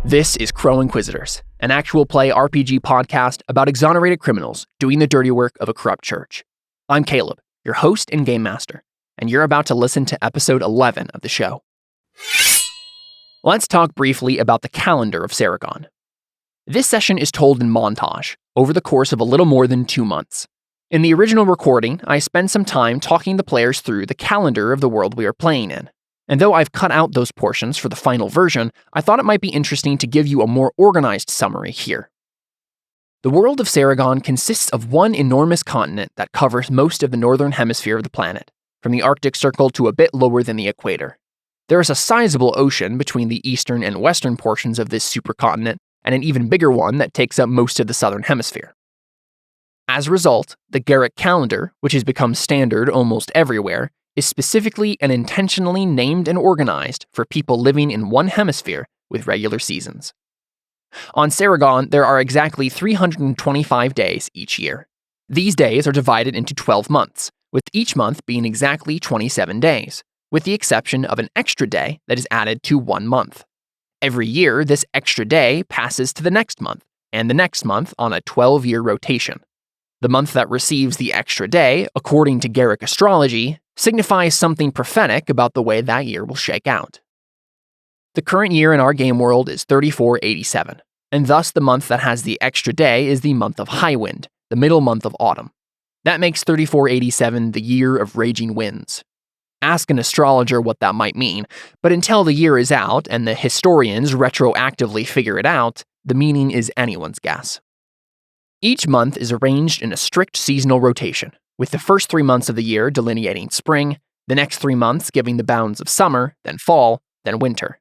This is Crow Inquisitors, an actual play RPG podcast about exonerated criminals doing the dirty work of a corrupt church. I'm Caleb, your host and game master, and you're about to listen to episode 11 of the show. Let's talk briefly about the calendar of Serragon. This session is told in montage, over the course of a little more than 2 months. In the original recording, I spend some time talking the players through the calendar of the world we are playing in. And though I've cut out those portions for the final version, I thought it might be interesting to give you a more organized summary here. The world of Serragon consists of one enormous continent that covers most of the northern hemisphere of the planet, from the Arctic Circle to a bit lower than the equator. There is a sizable ocean between the eastern and western portions of this supercontinent, and an even bigger one that takes up most of the southern hemisphere. As a result, the Garrick calendar, which has become standard almost everywhere, is specifically and intentionally named and organized for people living in one hemisphere with regular seasons. On Serragon, there are exactly 325 days each year. These days are divided into 12 months, with each month being exactly 27 days, with the exception of an extra day that is added to one month. Every year, this extra day passes to the next month, and the next month on a 12-year rotation. The month that receives the extra day, according to Garrick astrology, signifies something prophetic about the way that year will shake out. The current year in our game world is 3487, and thus the month that has the extra day is the month of Highwind, the middle month of autumn. That makes 3487 the year of raging winds. Ask an astrologer what that might mean, but until the year is out and the historians retroactively figure it out, the meaning is anyone's guess. Each month is arranged in a strict seasonal rotation, with the first 3 months of the year delineating spring, the next 3 months giving the bounds of summer, then fall, then winter.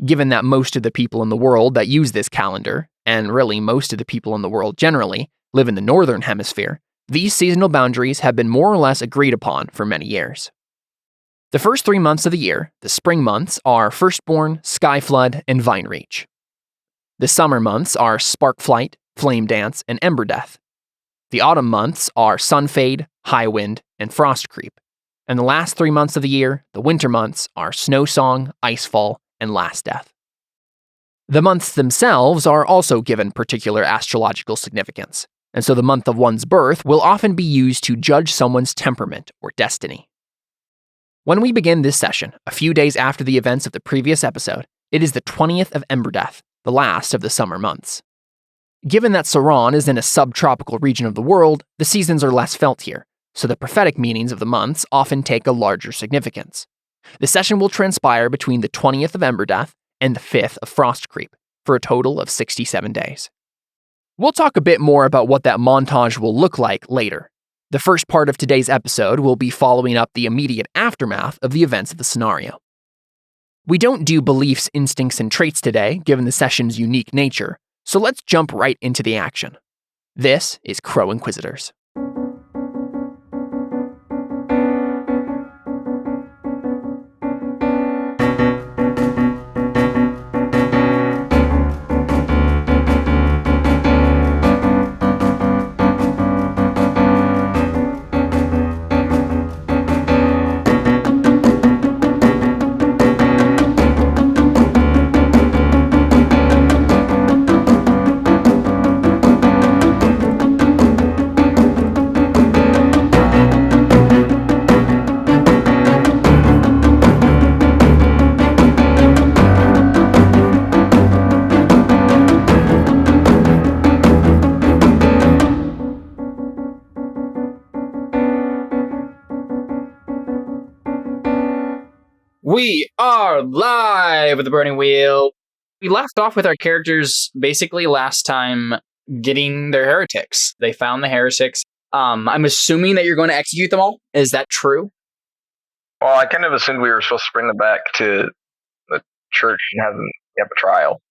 Given that most of the people in the world that use this calendar, and really most of the people in the world generally, live in the northern hemisphere, these seasonal boundaries have been more or less agreed upon for many years. The first 3 months of the year, the spring months, are Firstborn, Skyflood, and Vinereach. The summer months are Sparkflight, Flame Dance, and Ember Death. The autumn months are Sunfade, Highwind, and Frostcreep. And the last 3 months of the year, the winter months, are Snowsong, Icefall, and Last Death. The months themselves are also given particular astrological significance, and so the month of one's birth will often be used to judge someone's temperament or destiny. When we begin this session, a few days after the events of the previous episode, it is the 20th of Ember Death, the last of the summer months. Given that Serragon is in a subtropical region of the world, the seasons are less felt here, so the prophetic meanings of the months often take a larger significance. The session will transpire between the 20th of Ember Death and the 5th of Frostcreep, for a total of 67 days. We'll talk a bit more about what that montage will look like later. The first part of today's episode will be following up the immediate aftermath of the events of the scenario. We don't do beliefs, instincts, and traits today, given the session's unique nature, so let's jump right into the action. This is Crow Inquisitors. We are live with the Burning Wheel. We left off with our characters basically last time getting their heretics. They found the heretics. I'm assuming that you're going to execute them all. Is that true? Well, I kind of assumed we were supposed to bring them back to the church and have them have a trial.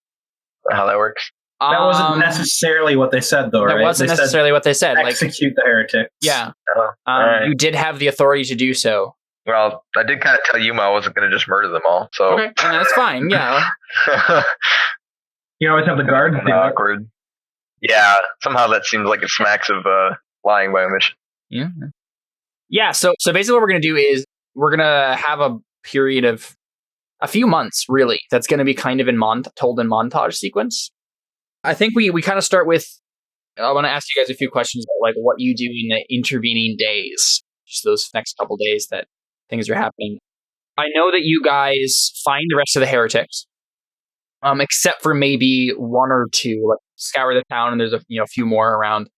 How that works? That wasn't necessarily what they said, though, right? That wasn't necessarily what they said. Execute the heretics. Yeah. Right. You did have the authority to do so. Well, I did kind of tell Yuma I wasn't going to just murder them all, so... Okay, that's fine, yeah. You always have the guards do it. Awkward. Yeah, somehow that seems like it smacks of lying by omission. Yeah. Yeah, so basically what we're going to do is we're going to have a period of a few months, really. That's going to be kind of told in montage sequence. I think we kind of start with, I want to ask you guys a few questions about like what you do in the intervening days, just those next couple days that things are happening. I know that you guys find the rest of the heretics, except for maybe one or two. Like scour the town, and there's a few more around.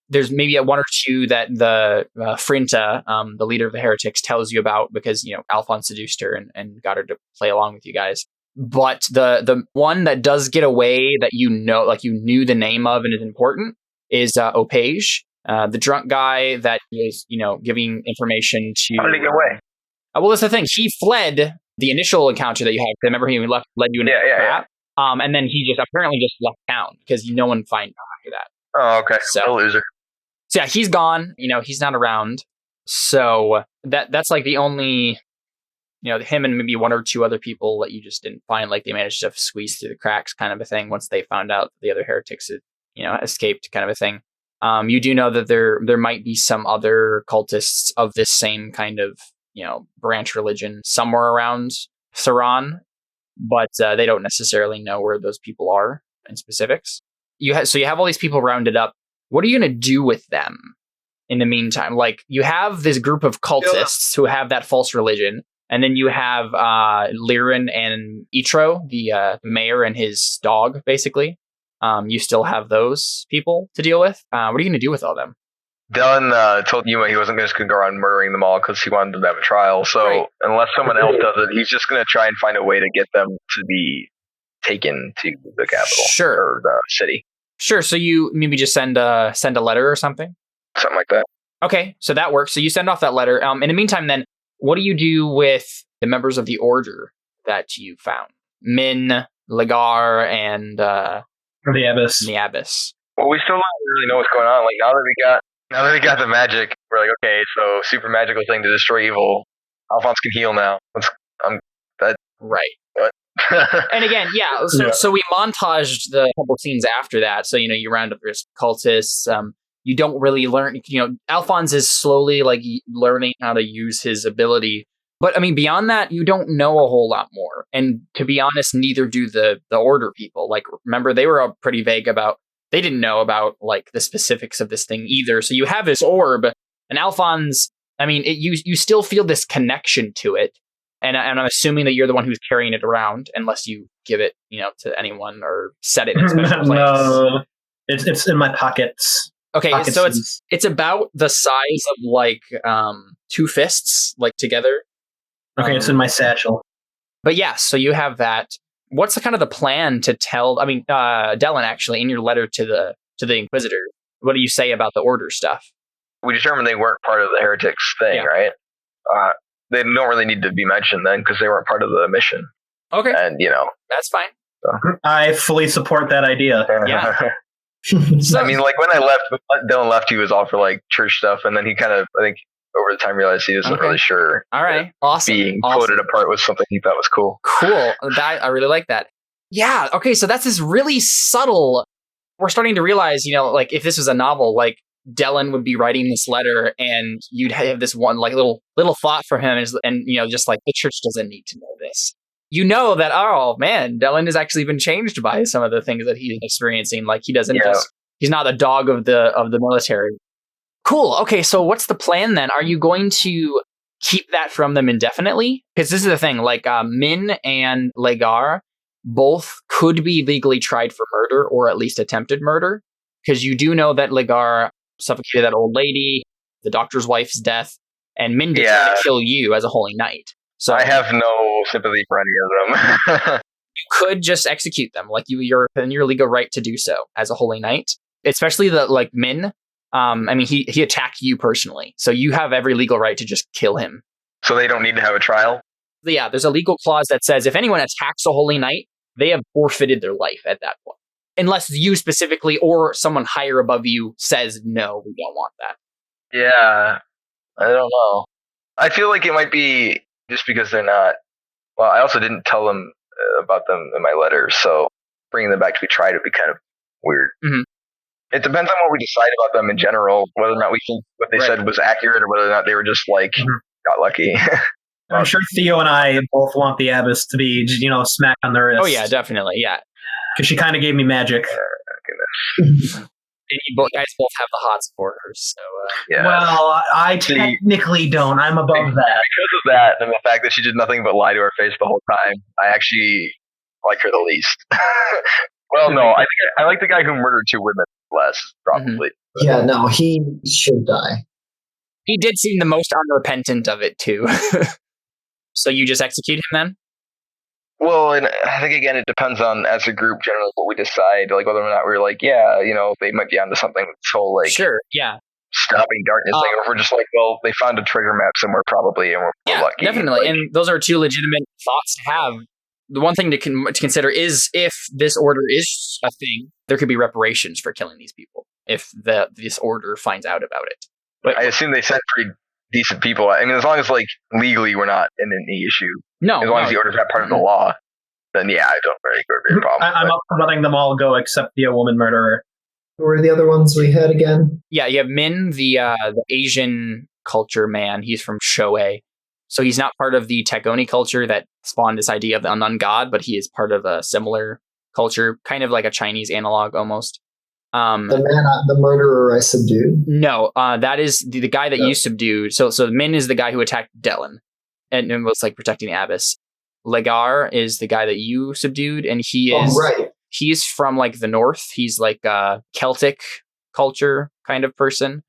There's maybe a one or two that the Frinta, the leader of the heretics, tells you about because Alphonse seduced her and got her to play along with you guys. But the one that does get away that you knew the name of and is important is Opage, the drunk guy that is giving information to. How did he get away? Well, that's the thing. He fled the initial encounter that you had. Remember, he led you into the trap. And then he apparently left town because no one found him after that. Oh, okay. So, a loser. So yeah, he's gone. He's not around. So that's like the only, him and maybe one or two other people that you just didn't find. Like they managed to squeeze through the cracks, kind of a thing. Once they found out the other heretics had, escaped, kind of a thing. You do know that there might be some other cultists of this same kind of branch religion somewhere around Serragon, but they don't necessarily know where those people are in specifics. So you have all these people rounded up. What are you going to do with them in the meantime? Like, you have this group of cultists who have that false religion, and then you have Liren and Itro, the mayor and his dog, basically. You still have those people to deal with. What are you going to do with all of them? Dylan told Yuma he wasn't just going to go around murdering them all because he wanted them to have a trial. So unless someone else does it, he's just going to try and find a way to get them to be taken to the capital or the city. Sure. So you maybe just send a letter or something? Something like that. Okay, so that works. So you send off that letter. In the meantime, then, what do you do with the members of the order that you found? Min, Lagar, and the Abyss. The Abyss. Well, we still don't really know what's going on. Like now that we got the magic, we're like, okay, so super magical thing to destroy evil. Alphonse can heal now. Right. What? And again, so we montaged the couple scenes after that. So, you round up your cultists. You don't really learn, Alphonse is slowly learning how to use his ability. But I mean, beyond that, you don't know a whole lot more. And to be honest, neither do the order people. Like, remember, they were pretty vague they didn't know about the specifics of this thing either. So you have this orb, and Alphonse, I mean, you still feel this connection to it. And I'm assuming that you're the one who's carrying it around, unless you give it, to anyone or set it in a special place. No, it's in my pockets. Okay, so it's about the size of two fists together. Okay, it's in my satchel. But yeah, so you have that. What's the plan to tell? I mean, Dylan, actually, in your letter to the Inquisitor, what do you say about the order stuff? We determined they weren't part of the heretics thing, right? They don't really need to be mentioned then because they weren't part of the mission. Okay, and that's fine. So. I fully support that idea. Yeah. So, I mean, when Dylan left, he was all for church stuff, and then he kind of, I think, over the time realized he wasn't really sure. All right, awesome. Being quoted apart was something he thought was cool. Cool. I really like that. Yeah. Okay. So that's this really subtle. We're starting to realize, if this was a novel, Dylan would be writing this letter, and you'd have this one little thought for him, and the church doesn't need to know this. That, oh man, Dylan has actually been changed by some of the things that he's experiencing. He doesn't he's not a dog of the military. Cool. Okay, so what's the plan then? Are you going to keep that from them indefinitely? Because this is the thing, Min and Lagar both could be legally tried for murder, or at least attempted murder. Because you do know that Lagar suffocated that old lady, the doctor's wife's death, and Min did try to kill you as a holy knight. So I have no sympathy for any of them. You could just execute them, you're in your legal right to do so as a holy knight. Especially Min. I mean, he attacked you personally, so you have every legal right to just kill him. So they don't need to have a trial? Yeah, there's a legal clause that says if anyone attacks a holy knight, they have forfeited their life at that point. Unless you specifically or someone higher above you says, no, we don't want that. Yeah, I don't know. I feel like it might be just because they're not... Well, I also didn't tell them about them in my letter, so bringing them back to be tried would be kind of weird. Mm-hmm. It depends on what we decide about them in general, whether or not we think what they said was accurate or whether or not they were just got lucky. I'm sure Theo and I both want the abbess to be, smacked on the wrist. Oh yeah, definitely, yeah. Because she kind of gave me magic. And you guys both have the hots for her, so... Yeah. Well, I technically don't. I'm above that. Because of that, and the fact that she did nothing but lie to her face the whole time, I actually like her the least. Well, no, I think I like the guy who murdered 2 women less, probably. Mm-hmm. Yeah, no, he should die. He did seem the most unrepentant of it, too. So you just execute him, then? Well, and I think, again, it depends on, as a group, generally what we decide, like, whether or not we're like, yeah, they might be onto something with this whole, like, sure, yeah, stopping darkness thing, or if we're just like, well, they found a treasure map somewhere probably, and we're lucky. Definitely, like, and those are 2 legitimate thoughts to have. The one thing to consider is if this order is a thing, there could be reparations for killing these people if this order finds out about it. But I assume they sent pretty decent people. I mean, as long as, like, legally we're not in any issue. No. As long as the order's not part of the law, then yeah, I don't really have a problem. I'm up for letting them all go except the woman murderer. Who were the other ones we had again? Yeah, you have Min, the Asian culture man. He's from Shoei. So he's not part of the Tagoni culture that spawned this idea of the unknown god, but he is part of a similar culture, kind of like a Chinese analog almost. The murderer I subdued? No, that is the guy that you subdued. So Min is the guy who attacked Dylan and was like protecting the abbess. Legar is the guy that you subdued, and he is he's from like the north. He's like a Celtic culture kind of person.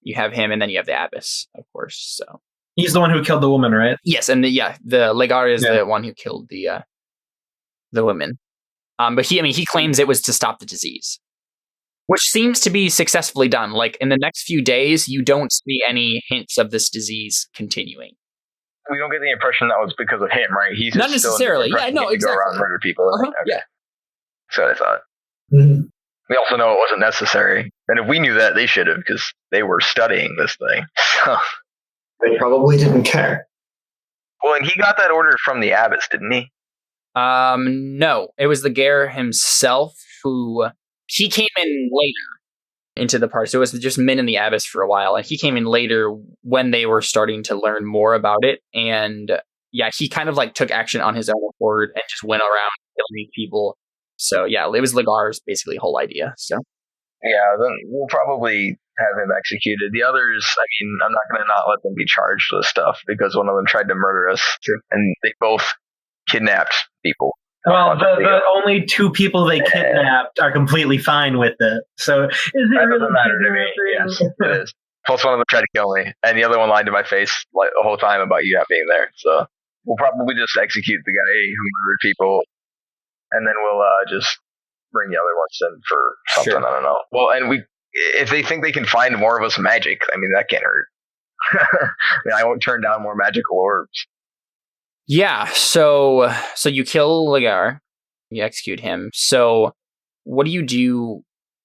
You have him, and then you have the abbess, of course. So he's the one who killed the woman, right? Yes, and the Legar is the one who killed the women. But he claims it was to stop the disease, which seems to be successfully done. Like in the next few days, you don't see any hints of this disease continuing. We don't get the impression that was because of him, right? He's not necessarily. Yeah, no, exactly. Go around and murder people. Uh-huh. Okay. Yeah, that's what I thought. Mm-hmm. We also know it wasn't necessary, and if we knew that, they should have, because they were studying this thing. They probably didn't care. Well, and he got that order from the abbess, didn't he? No, it was the Gare himself who he came in later into the party. So it was just Min and the abbess for a while, and he came in later when they were starting to learn more about it. And yeah, he kind of like took action on his own accord and just went around killing people. So yeah, it was Legar's basically whole idea. So yeah, then we'll probably have him executed. The others, I mean, I'm not going to not let them be charged with stuff because one of them tried to murder us, and they both kidnapped people. Well, the only 2 people they kidnapped are completely fine with it. So that doesn't matter to me. Yes, it is. Plus, one of them tried to kill me, and the other one lied to my face like the whole time about you not being there. So we'll probably just execute the guy who murdered people, and then we'll just bring the other ones in for something. Sure. I don't know. Well, and if they think they can find more of us magic, I mean, that can't hurt. I mean, I won't turn down more magical orbs. Yeah, so you kill Legar, you execute him. So what do you do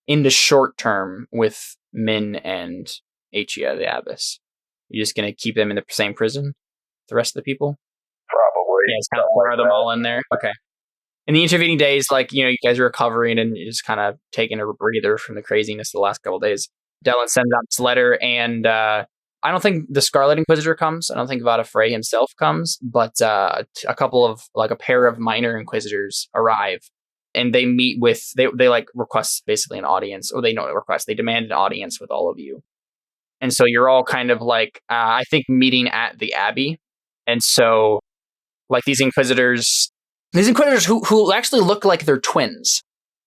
in the short term with Min and Achia, the abbess? You're just going to keep them in the same prison? The rest of the people? Probably. Yeah, just kind of lure them all in there? Okay. In the intervening days, like, you guys are recovering and you're just kind of taking a breather from the craziness of the last couple of days. Dylan sends out this letter, and I don't think the Scarlet Inquisitor comes. I don't think Vada Frey himself comes, but a couple of, like, a pair of minor Inquisitors arrive, and they meet with, they like request basically an audience, or they don't request, they demand an audience with all of you. And so you're all kind of like, I think meeting at the Abbey. And so like these Inquisitors who actually look like they're twins,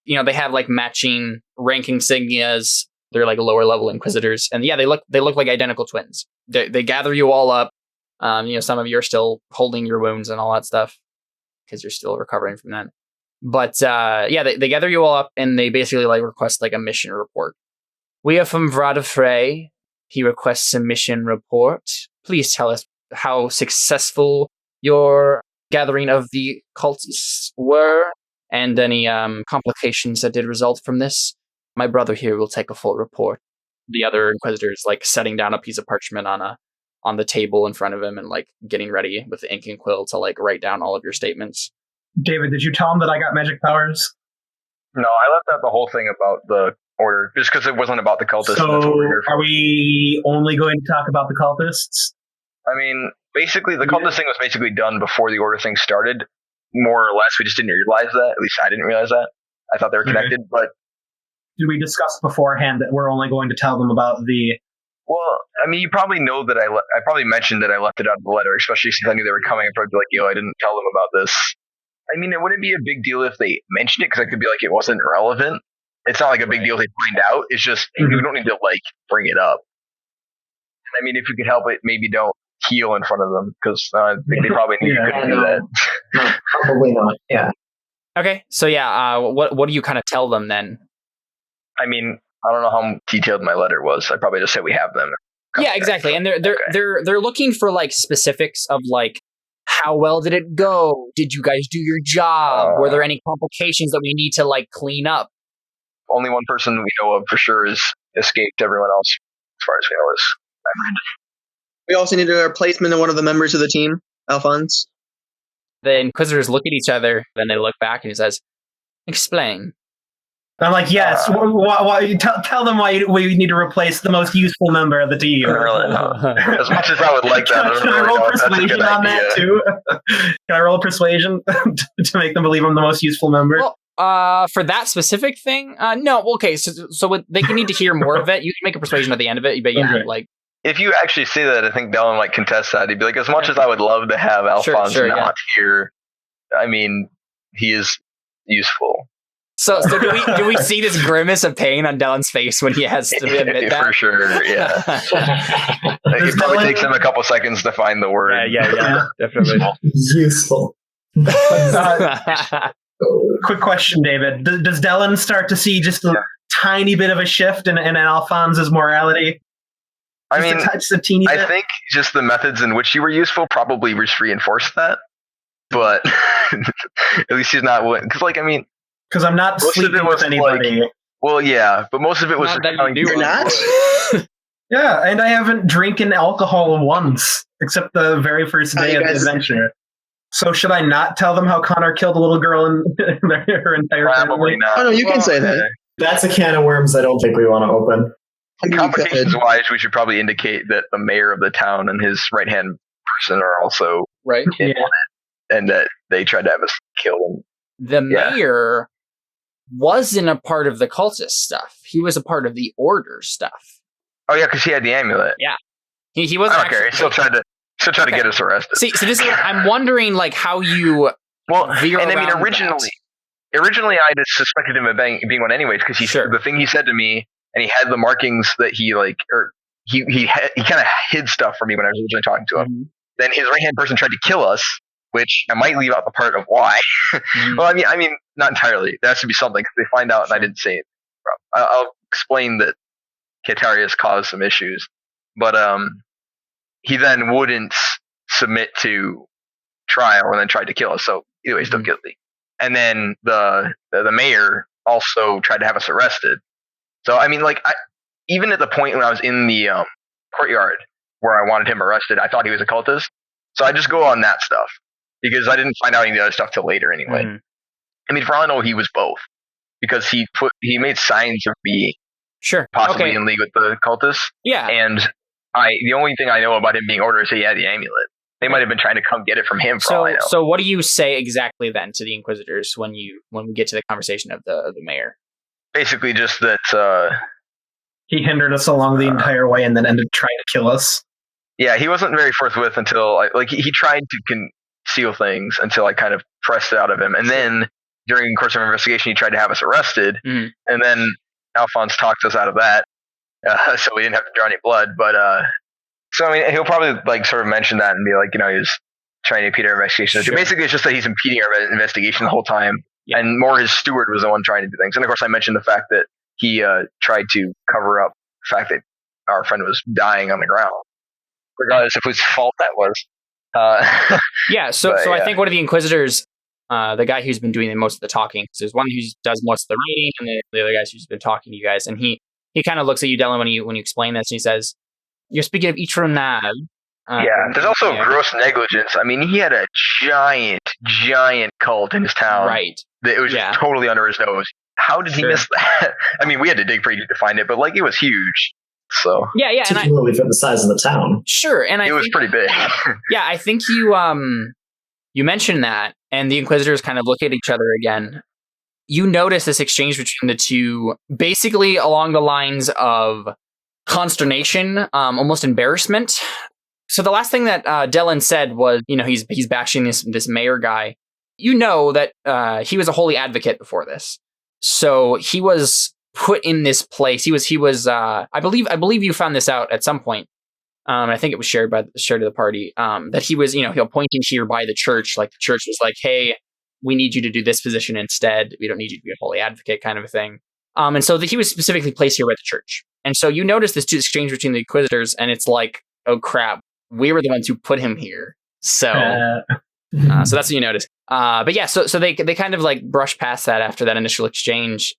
they have like matching rank insignias. They're like lower level Inquisitors, and yeah, they look like identical twins. They gather you all up. Some of you are still holding your wounds and all that stuff because you're still recovering from that. But they gather you all up, and they basically like request like a mission report. We are from Vada Frey. He requests a mission report. Please tell us how successful your gathering of the cultists were, and any complications that did result from this. My brother here will take a full report. The other Inquisitors like setting down a piece of parchment on the table in front of him and like getting ready with the ink and quill to like write down all of your statements. David, did you tell him that I got magic powers? No, I left out the whole thing about the order just because it wasn't about the cultists. So are we only going to talk about the cultists? I mean, Basically, the cultist thing was basically done before the order thing started, more or less. We just didn't realize that. At least I didn't realize that. I thought they were connected, but... Did we discuss beforehand that we're only going to tell them about the... Well, I mean, you probably know that I probably mentioned that I left it out of the letter, especially since I knew they were coming. I'd probably be like, yo, I didn't tell them about this. I mean, it wouldn't be a big deal if they mentioned it, because I could be like, it wasn't relevant. It's not like a big deal if they find out. It's just, you don't need to, like, bring it up. I mean, if you could help it, maybe don't heal in front of them, because I think they probably need to do that. No, probably not, yeah. Okay, so what do you kind of tell them then? I mean, I don't know how detailed my letter was. I probably just said we have them. Yeah, exactly. And they're looking for like specifics of like, how well did it go? Did you guys do your job? Were there any complications that we need to like clean up? Only one person we know of for sure has escaped. Everyone else, as far as we know, is We also need a replacement of one of the members of the team, Alphonse. The Inquisitors look at each other, then they look back, and he says, "Explain." I'm like, yes. Tell them why we need to replace the most useful member of the team. As much as I would like that, Can I roll persuasion on that too? Can I roll persuasion to make them believe I'm the most useful member? Well, for that specific thing, no. Okay, so they can need to hear more of it. You can make a persuasion at the end of it, but like. If you actually say that, I think Dylan might contest that. He'd be like, as much as I would love to have Alphonse not here, I mean, he is useful. So do we see this grimace of pain on Dylan's face when he has to admit that? For sure, yeah. It probably takes him a couple seconds to find the word. Yeah, definitely. Useful. Quick question, David. Does Dylan start to see just a tiny bit of a shift in Alphonse's morality? I mean, I think just the methods in which you were useful probably just reinforced that. But at least he's not willing. Because, like, I mean... Because I'm not sleeping with anybody. Like, well, yeah, but most of it was... You're not? Yeah, and I haven't drinking alcohol once, except the very first day of the adventure. So should I not tell them how Connor killed a little girl in her entire Probably family? not. Oh, no, you can say that. That's a can of worms I don't think we want to open. Complications-wise, we should probably indicate that the mayor of the town and his right-hand person are also right in on it, and that they tried to have us kill him. The mayor wasn't a part of the cultist stuff. He was a part of the order stuff. Oh yeah, because he had the amulet. Yeah, he wasn't. I don't care. He still tried to get us arrested. See, so this is. I'm wondering, like, how you. Well, and I mean, originally I just suspected him of being one anyways, because the thing he said to me. And he had the markings that he kind of hid stuff from me when I was originally talking to him. Mm-hmm. Then his right-hand person tried to kill us, which I might leave out the part of why. Mm-hmm. Well, I mean, not entirely. There has to be something. They find out and I didn't say it. I'll explain that Katarius caused some issues, but he then wouldn't submit to trial and then tried to kill us. So either way, still guilty. And then the mayor also tried to have us arrested. So, I mean, like, even at the point when I was in the courtyard where I wanted him arrested, I thought he was a cultist. So I just go on that stuff because I didn't find out any of the other stuff till later anyway. Mm-hmm. I mean, for all I know, he was both because he made signs of being possibly in league with the cultists. Yeah. And the only thing I know about him being ordered is he had the amulet. They might have been trying to come get it from him for all I know. So what do you say exactly then to the Inquisitors when we get to the conversation of the mayor? Basically, just that he hindered us along the entire way and then ended trying to kill us. Yeah, he wasn't very forthwith until he tried to conceal things until I kind of pressed it out of him, and then during the course of investigation, he tried to have us arrested, and then Alphonse talked us out of that, so we didn't have to draw any blood. But so I mean, he'll probably sort of mention that and be like, he was trying to impede our investigation. Sure. Basically, it's just that he's impeding our investigation the whole time. Yeah. And more his steward was the one trying to do things. And of course, I mentioned the fact that he tried to cover up the fact that our friend was dying on the ground, regardless of whose fault that was. So I think one of the Inquisitors, the guy who's been doing the most of the talking, so there's one who does most of the reading, and the other guy's who's been talking to you guys. And he kind of looks at you, Dylan, when you explain this, and he says, "You're speaking of Itronad." There's also gross negligence. I mean, he had a giant cult in his town. Right. It was just totally under his nose. How did he miss that? I mean, we had to dig pretty deep to find it, but it was huge. So particularly for the size of the town. Sure, and it was pretty big. Yeah, I think you mentioned that, and the Inquisitors kind of look at each other again. You notice this exchange between the two, basically along the lines of consternation, almost embarrassment. So the last thing that Dylan said was, he's bashing this mayor guy. You know that he was a holy advocate before this, so he was put in this place. He was. I believe you found this out at some point. I think it was shared to the party. That he was, appointed here by the church. Like the church was like, hey, we need you to do this position instead. We don't need you to be a holy advocate, kind of a thing. And so he was specifically placed here by the church. And so you notice this exchange between the Inquisitors, and it's like, oh crap, we were the ones who put him here. So, so that's what you notice. But yeah, so they kind of like brush past that after that initial exchange,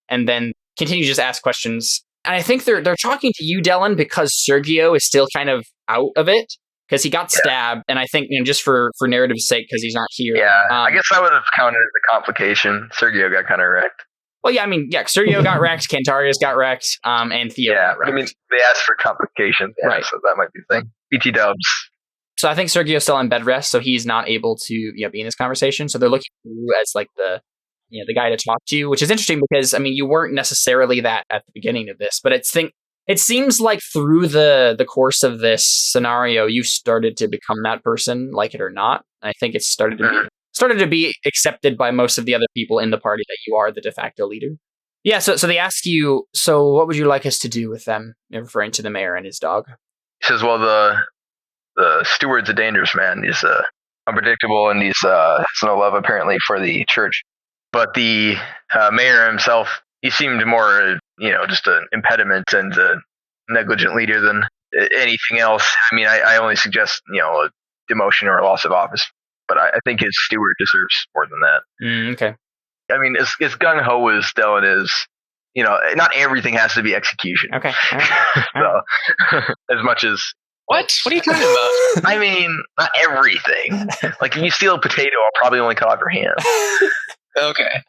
and then continue to just ask questions. And I think they're talking to you, Dylan, because Sergio is still kind of out of it because he got stabbed. And I think just for narrative's sake, because he's not here. Yeah, I guess that would have counted as a complication. Sergio got kind of wrecked. Well, yeah, Sergio got wrecked, Cantarius got wrecked, and Theo got wrecked. I mean, they asked for complications, right? So that might be the thing. BT dubs. So I think Sergio's still on bed rest, so he's not able to be in this conversation. So they're looking at you as like the guy to talk to, which is interesting because you weren't necessarily that at the beginning of this, but it seems like through the course of this scenario, you started to become that person, like it or not. I think it started to be accepted by most of the other people in the party that you are the de facto leader. Yeah, so they ask you, so what would you like us to do with them? Referring to the mayor and his dog. He says, well, the steward's a dangerous man. He's unpredictable, and he's has no love apparently for the church. But the mayor himself, he seemed more, just an impediment and a negligent leader than anything else. I mean, I only suggest, a demotion or a loss of office. But I think his steward deserves more than that. Okay. I mean, as gung-ho as Dylan is, not everything has to be execution. Okay. All right. So, as much as... What are you talking about? I mean, not everything. Like, if you steal a potato, I'll probably only cut off your hand. Okay.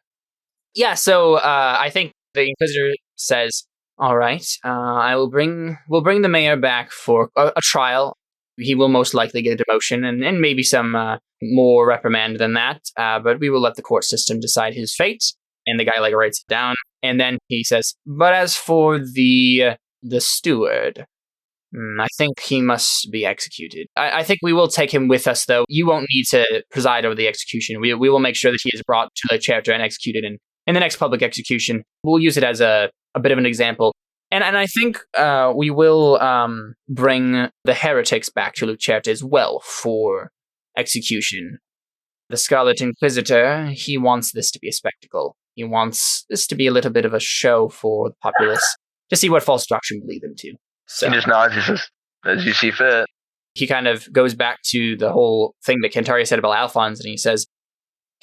Yeah, so I think the Inquisitor says, all right, we'll bring the mayor back for a trial. He will most likely get a demotion and maybe some more reprimand than that. But we will let the court system decide his fate. And the guy writes it down. And then he says, but as for the steward, I think he must be executed. I think we will take him with us, though. You won't need to preside over the execution. We will make sure that he is brought to the chapter and executed in the next public execution. We'll use it as a bit of an example. And I think we will bring the heretics back to Luke Chapter as well for execution. The Scarlet Inquisitor, he wants this to be a spectacle. He wants this to be a little bit of a show for the populace to see what false doctrine will lead them to. So, he just nods, he says, as you see fit. He kind of goes back to the whole thing that Cantarius said about Alphonse, and he says,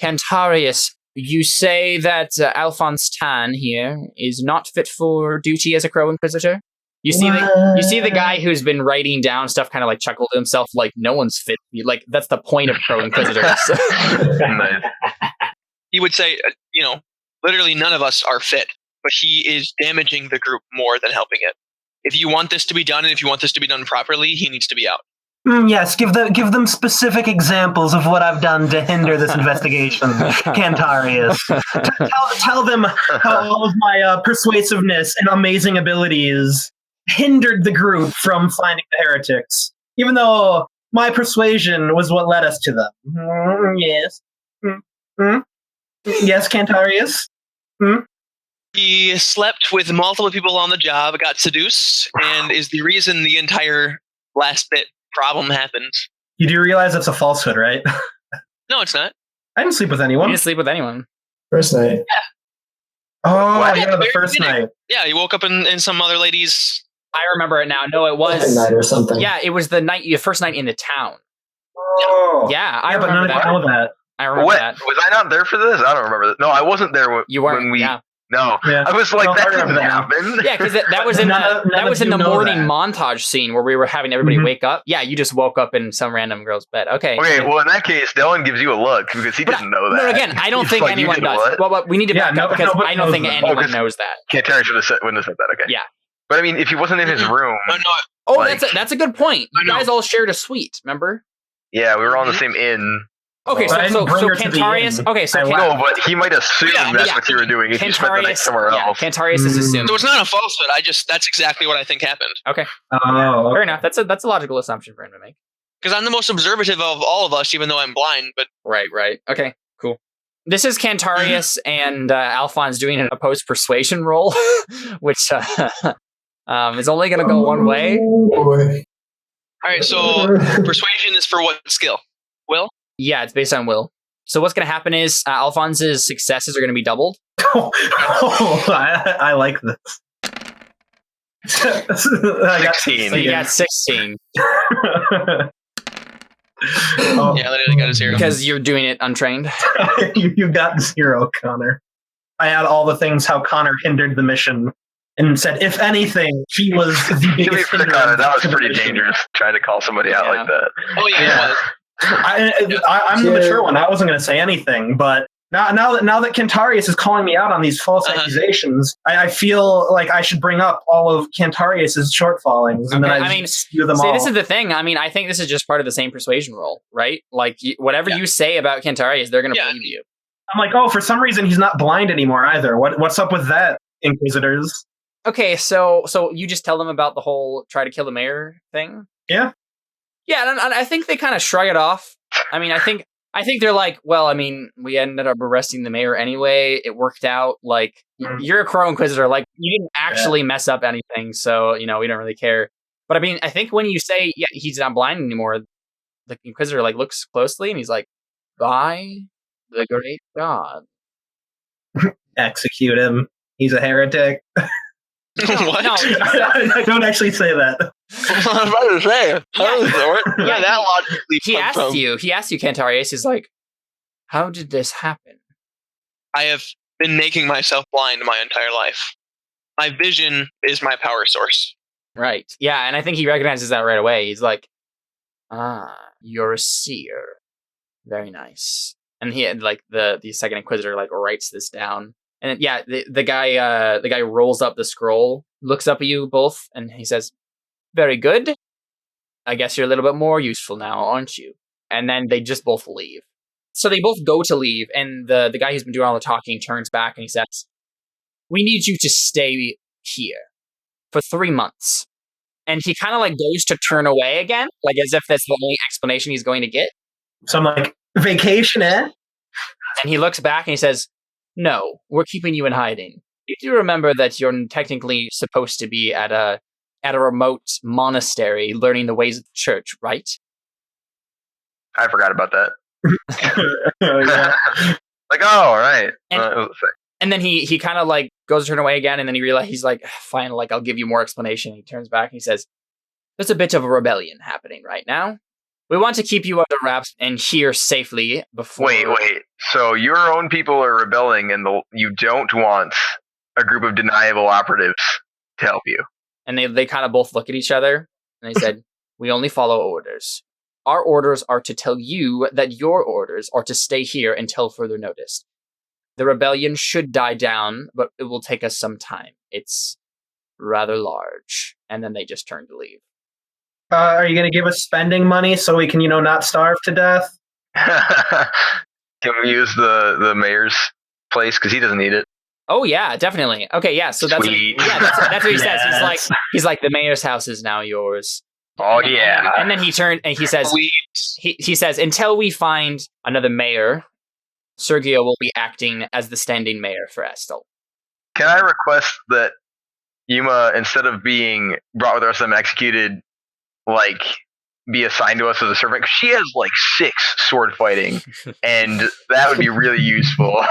Cantarius, you say that Alphonse Tan here is not fit for duty as a Crow Inquisitor? You see the guy who's been writing down stuff kind of chuckled to himself, no one's fit. That's the point of Crow Inquisitors. Nice. He would say, literally none of us are fit, but he is damaging the group more than helping it. If you want this to be done, and if you want this to be done properly, he needs to be out. Yes, give them specific examples of what I've done to hinder this investigation, Cantarius. Tell them how all of my persuasiveness and amazing abilities hindered the group from finding the heretics, even though my persuasion was what led us to them. Yes. Yes, Cantarius? He slept with multiple people on the job, got seduced, and is the reason the entire last bit problem happened. You do realize that's a falsehood, right? No, it's not. I didn't sleep with anyone. You didn't sleep with anyone. First night. Yeah. Oh, What? yeah, the first night. Yeah, he woke up in some other lady's... I remember it now. No, it was... Second night or something. Yeah, it was the first night in the town. Oh. Yeah, I but remember none of that. you know that. I remember that. Was I not there for this? I don't remember that. No, I wasn't there when we... Yeah. No, Yeah. I was No, that I didn't remember that. happen. Yeah, because that was in the morning montage scene where we were having everybody wake up. Yeah, you just woke up in some random girl's bed. Okay. Okay, well, in that case, Dylan gives you a look because he didn't know that. No, again, I don't He's think like, you anyone did does. what? Well, we need to back up because I don't think anyone knows that. Terrence wouldn't have said that. Okay. Yeah. But I mean, if he wasn't in his room, No, Oh, Like- that's a good point. I You know. guys all shared a suite, remember? yeah, we were all in the same inn. Okay, But I so didn't bring so her to the Cantarius. inn. Okay, so I Can- No, but he might assume Yeah, that's yeah. what you were doing if you spent the night Cantarius. somewhere Yeah, else. Cantarius is assumed. So it's not a falsehood. That's exactly what I think happened. Oh, Fair enough. That's a logical assumption for him to make. Because I'm the most observative of all of us, even though I'm blind. But Right. Okay, cool. This is Cantarius and Alphonse doing an opposed persuasion roll, which is only going to go one way. Oh, boy. all right, so persuasion is for what skill? Will? Yeah, it's based on will. So what's going to happen is Alphonse's successes are going to be doubled. I like this. I got 16. So you got 16 Oh, Yeah, literally got a 0. because you're doing it untrained. you got 0, Connor. I had all the things how Connor hindered the mission and said, if anything, he was the To be biggest fair, hindrance Connor, that was to the pretty mission. dangerous trying to call somebody out Yeah. like that. Oh yeah, Yeah. it was. I'm the mature one. I wasn't going to say anything, but now that Cantarius is calling me out on these false accusations, I feel like I should bring up all of Cantarius's shortfallings, and Okay, then I mean, spew them See, all. this is the thing. I mean, I think this is just part of the same persuasion roll, right? Like, whatever you say about Cantarius, they're going to Yeah. believe you. I'm like, oh, for some reason he's not blind anymore either. What's up with that, Inquisitors? Okay, so you just tell them about the whole try to kill the mayor thing? Yeah. Yeah, and I think they kind of shrug it off. I mean, I think they're like, well, I mean, we ended up arresting the mayor anyway. It worked out. Like, you're a Crow Inquisitor. Like, you didn't actually mess up anything, so, we don't really care. But I mean, I think when you say, yeah, he's not blind anymore, the Inquisitor, like, looks closely, and he's like, by the great God. Execute him. He's a heretic. What? No, I don't actually say that. I was about to say. Yeah, that logically. he asked you, Cantarius, he's like, how did this happen? I have been making myself blind my entire life. My vision is my power source. Right. Yeah, and I think he recognizes that right away. He's like, you're a seer. Very nice. And he like the second Inquisitor like writes this down. And then, yeah, the guy rolls up the scroll, looks up at you both, and he says, very good. I guess you're a little bit more useful now, aren't you? And then they just both leave. So they both go to leave, and the guy who's been doing all the talking turns back and he says, we need you to stay here for 3 months. And he kind of like goes to turn away again, like as if that's the only explanation he's going to get. So I'm like, vacation, eh? And he looks back and he says, no, we're keeping you in hiding. You do remember that you're technically supposed to be at a remote monastery learning the ways of the church, right? I forgot about that. Yeah. Like, oh, all right. And- And then he kind of like goes to turn away again, and then he realizes, he's like, fine, like I'll give you more explanation. He turns back and he says, there's a bit of a rebellion happening right now. We want to keep you under wraps and here safely before... Wait. So your own people are rebelling, and you don't want a group of deniable operatives to help you. And they kind of both look at each other, and they said, we only follow orders. Our orders are to tell you that your orders are to stay here until further notice. The rebellion should die down, but it will take us some time. It's rather large. And then they just turn to leave. Are you going to give us spending money so we can, not starve to death? Can we use the mayor's place because he doesn't need it? Oh yeah, definitely. Okay, yeah. So that's Sweet. that's what he says. Yes. He's like the mayor's house is now yours. Oh yeah. And then he turned and he says he says until we find another mayor, Sergio will be acting as the standing mayor for Estol. Can I request that Yuma, instead of being brought with us and executed, like be assigned to us as a servant? 'Cause she has like 6 sword fighting, and that would be really useful.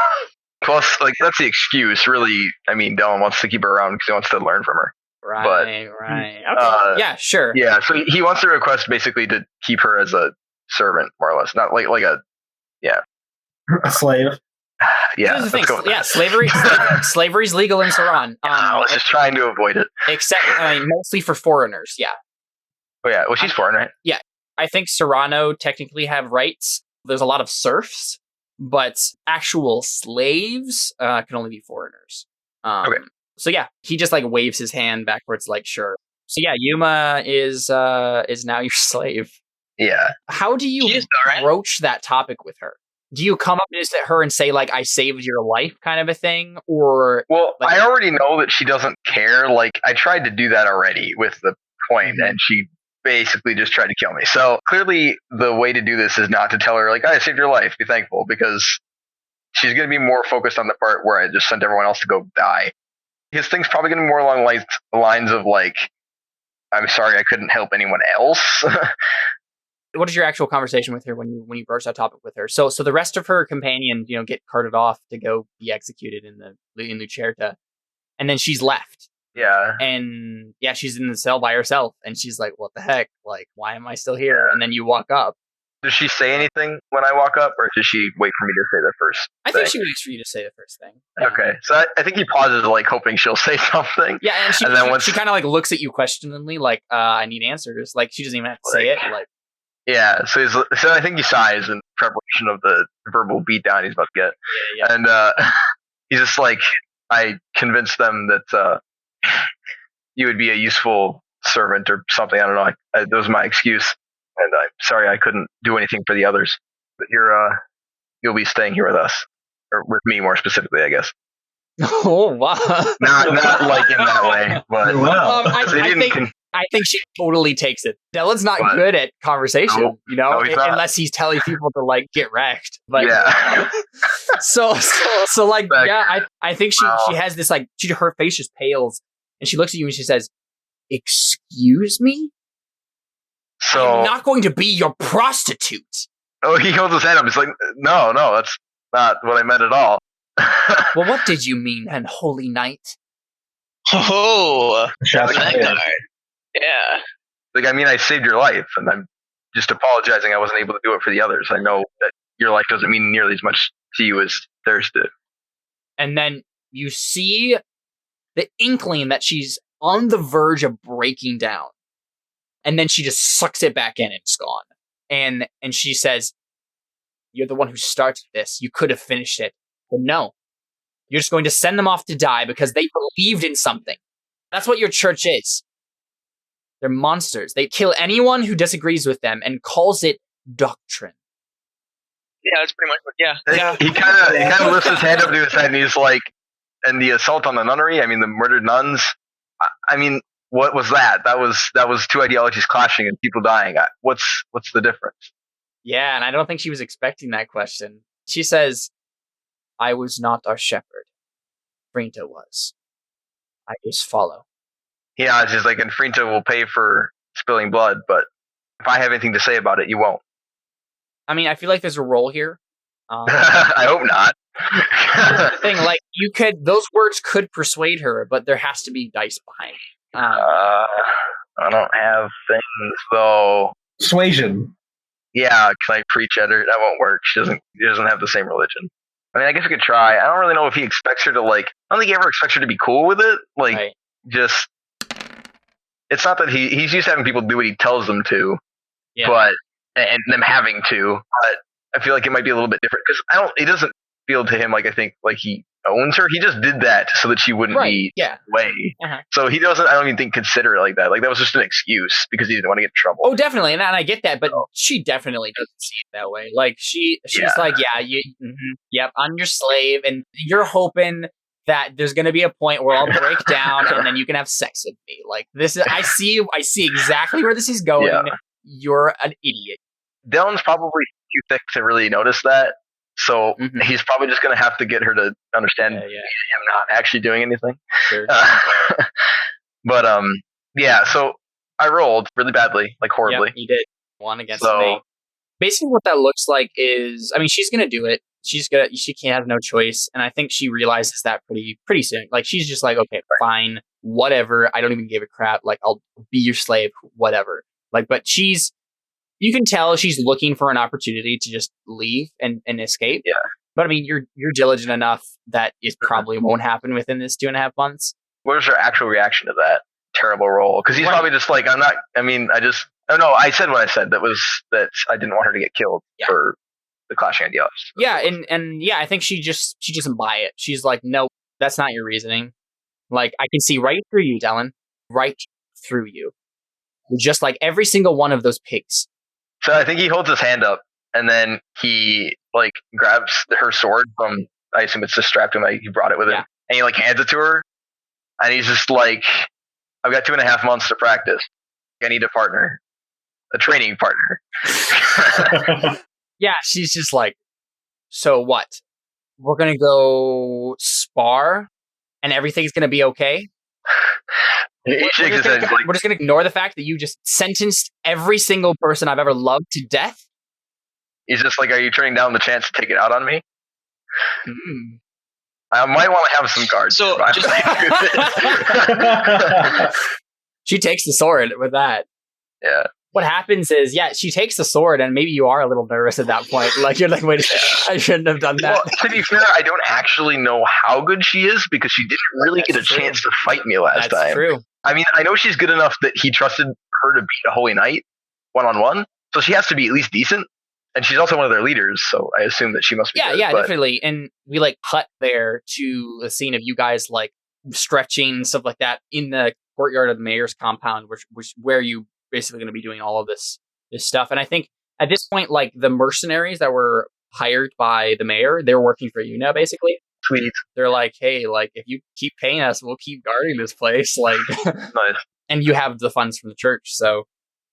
Plus, like that's the excuse. Really, I mean, Dylan wants to keep her around because he wants to learn from her. Right. Okay. Yeah, sure. Yeah, so he wants to request basically to keep her as a servant, more or less, not like a A slave. yeah. Here's the thing. Let's go with Yeah, that. slavery's legal in Saran. I was just trying to avoid it. Except, mostly for foreigners. Yeah, Oh yeah, well she's foreign, right? I think Serrano technically have rights. There's a lot of serfs, but actual slaves can only be foreigners. Okay. So yeah, he just like waves his hand backwards, like sure. So yeah, Yuma is now your slave. Yeah. How do you broach that topic with her? Do you come up to her and say like I saved your life kind of a thing, or Well, I already know that she doesn't care. Like I tried to do that already with the coin, and she basically just tried to kill me. So clearly, the way to do this is not to tell her like I saved your life, be thankful, because she's going to be more focused on the part where I just sent everyone else to go die. His thing's probably going to be more along lines of like, I'm sorry I couldn't help anyone else. What is your actual conversation with her when you broach that topic with her? So the rest of her companions, get carted off to go be executed in Lucerta, and then she's left. Yeah. And yeah, she's in the cell by herself, and she's like, "What the heck? Like, why am I still here?" And then you walk up. Does she say anything when I walk up, or does she wait for me to say the first thing? I think she waits for you to say the first thing. Okay, so I think he pauses, like hoping she'll say something. Yeah, and she kind of like looks at you questioningly, like, "I need answers." Like she doesn't even have to say it. Like. Yeah, so I think he sighs in preparation of the verbal beatdown he's about to get. Yeah. And he's just like, I convinced them that you would be a useful servant or something. I don't know. That was my excuse. And I'm sorry I couldn't do anything for the others. But you'll be staying here with us. Or with me more specifically, I guess. Oh, wow. Not like in that way, but Wow. I think she totally takes it. Dylan's not good at conversation, unless he's telling people to like get wrecked. But yeah. so like I think she has this like her face just pales and she looks at you and she says, "Excuse me? So I'm not going to be your prostitute." Oh, he holds his hand up. He's like, no, that's not what I meant at all. Well, what did you mean, unholy knight? Oh, that guy. Yeah. Like, I mean, I saved your life, and I'm just apologizing I wasn't able to do it for the others. I know that your life doesn't mean nearly as much to you as theirs did. And then you see the inkling that she's on the verge of breaking down. And then she just sucks it back in and it's gone. And she says, "You're the one who started this. You could have finished it. But no. You're just going to send them off to die because they believed in something. That's what your church is. They're monsters. They kill anyone who disagrees with them and calls it doctrine." Yeah, that's pretty much what. Yeah. He kind of lifts his hand up to his head and he's like, "And the assault on the nunnery. I mean, the murdered nuns. I mean, what was that? That was two ideologies clashing and people dying. What's the difference?" Yeah, and I don't think she was expecting that question. She says, "I was not our shepherd. Frinta was. I just follow." Yeah, it's just like, and Frinta will pay for spilling blood, but if I have anything to say about it, you won't. I mean, I feel like there's a role here. I hope not. The thing, like, those words could persuade her, but there has to be dice behind it. I don't have things, though. Persuasion. Yeah, can I preach at her? That won't work. She doesn't have the same religion. I mean, I guess we could try. I don't really know if he expects her to, like, I don't think he ever expects her to be cool with it. Like, right. Just, it's not that he's used to having people do what he tells them to, yeah. and them having to, but I feel like it might be a little bit different, because it doesn't feel to him like I think like he owns her. He just did that so that she wouldn't be away. Uh-huh. So he doesn't, I don't even think, consider it like that. Like, that was just an excuse because he didn't want to get in trouble. Oh, definitely. And I get that, but she definitely doesn't see it that way. Like, she's like, yep, I'm your slave, and you're hoping that there's going to be a point where I'll break down and then you can have sex with me. Like, this is, I see exactly where this is going. Yeah. You're an idiot. Dylan's probably too thick to really notice that. So he's probably just going to have to get her to understand him not actually doing anything. Sure. But so I rolled really badly, like horribly. Yep, you did. 1 against me. Basically what that looks like is, I mean, she's going to do it. She can't have no choice. And I think she realizes that pretty soon. Like, she's just like, okay, fine, whatever. I don't even give a crap. Like, I'll be your slave, whatever. Like, but you can tell she's looking for an opportunity to just leave and escape. Yeah. But I mean, you're diligent enough that it probably won't happen within this 2.5 months. What was her actual reaction to that terrible roll? Because he's probably just like, I don't know. I said what I said. That I didn't want her to get killed for the clashing ideologies. Yeah, and I think she doesn't buy it. She's like, no, that's not your reasoning. Like, I can see right through you, Dylan. Right through you. Just like every single one of those pigs. So I think he holds his hand up, and then he like grabs her sword from. I assume it's just strapped to him. He brought it with him, and he like hands it to her, and he's just like, "I've got 2.5 months to practice. I need a partner, a training partner." Yeah, she's just like, "So what? We're gonna go spar, and everything's gonna be okay." He shakes his head. We're just gonna ignore the fact that you just sentenced every single person I've ever loved to death. He's just like, "Are you turning down the chance to take it out on me?" Mm. I might want to have some guards. So She takes the sword with that. Yeah. What happens is, she takes the sword, and maybe you are a little nervous at that point. Like, you're like, wait a second, I shouldn't have done that. Well, to be fair, I don't actually know how good she is because she didn't really get a chance to fight me last time. That's true. I mean, I know she's good enough that he trusted her to beat a Holy Knight 1-on-1, so she has to be at least decent. And she's also one of their leaders, so I assume that she must be good. Yeah, definitely. And we like cut there to a scene of you guys like stretching, stuff like that, in the courtyard of the mayor's compound, which where you basically going to be doing all of this stuff. And I think at this point, like the mercenaries that were hired by the mayor, they're working for you now, basically. Sweet. They're like, hey, like if you keep paying us, we'll keep guarding this place. Like, Nice. And you have the funds from the church, so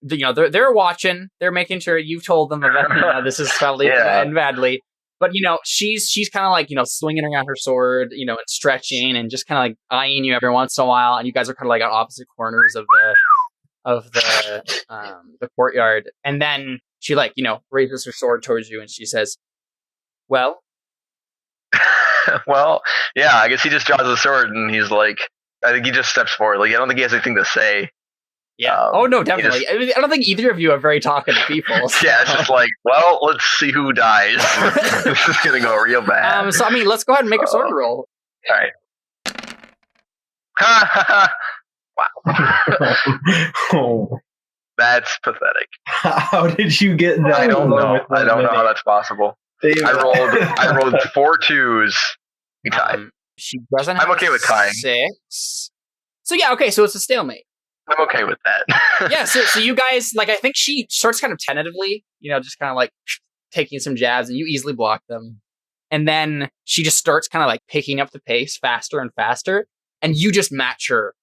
they're watching. They're making sure you've told them that this is probably end badly. But she's kind of like swinging around her sword, and stretching and just kind of like eyeing you every once in a while. And you guys are kind of like on opposite corners of the courtyard. And then she raises her sword towards you and she says, "Well." Well, yeah. I guess he just draws the sword and he's like, I think he just steps forward. Like I don't think he has anything to say. Yeah. Oh no, definitely. I don't think either of you are very talkative people. So. Yeah, it's just like, well, let's see who dies. This is gonna go real bad. So I mean, let's go ahead and make a sword roll. All right. Wow. Oh. That's pathetic. How did you get that? I don't know. I don't know how that's possible. I rolled 4 2s. We tied. She doesn't. I'm okay with tying. 6. So yeah, okay. So it's a stalemate. I'm okay with that. Yeah. So you guys, like, I think she starts kind of tentatively, just kind of like taking some jabs, and you easily block them. And then she just starts kind of like picking up the pace faster and faster, and you just match her.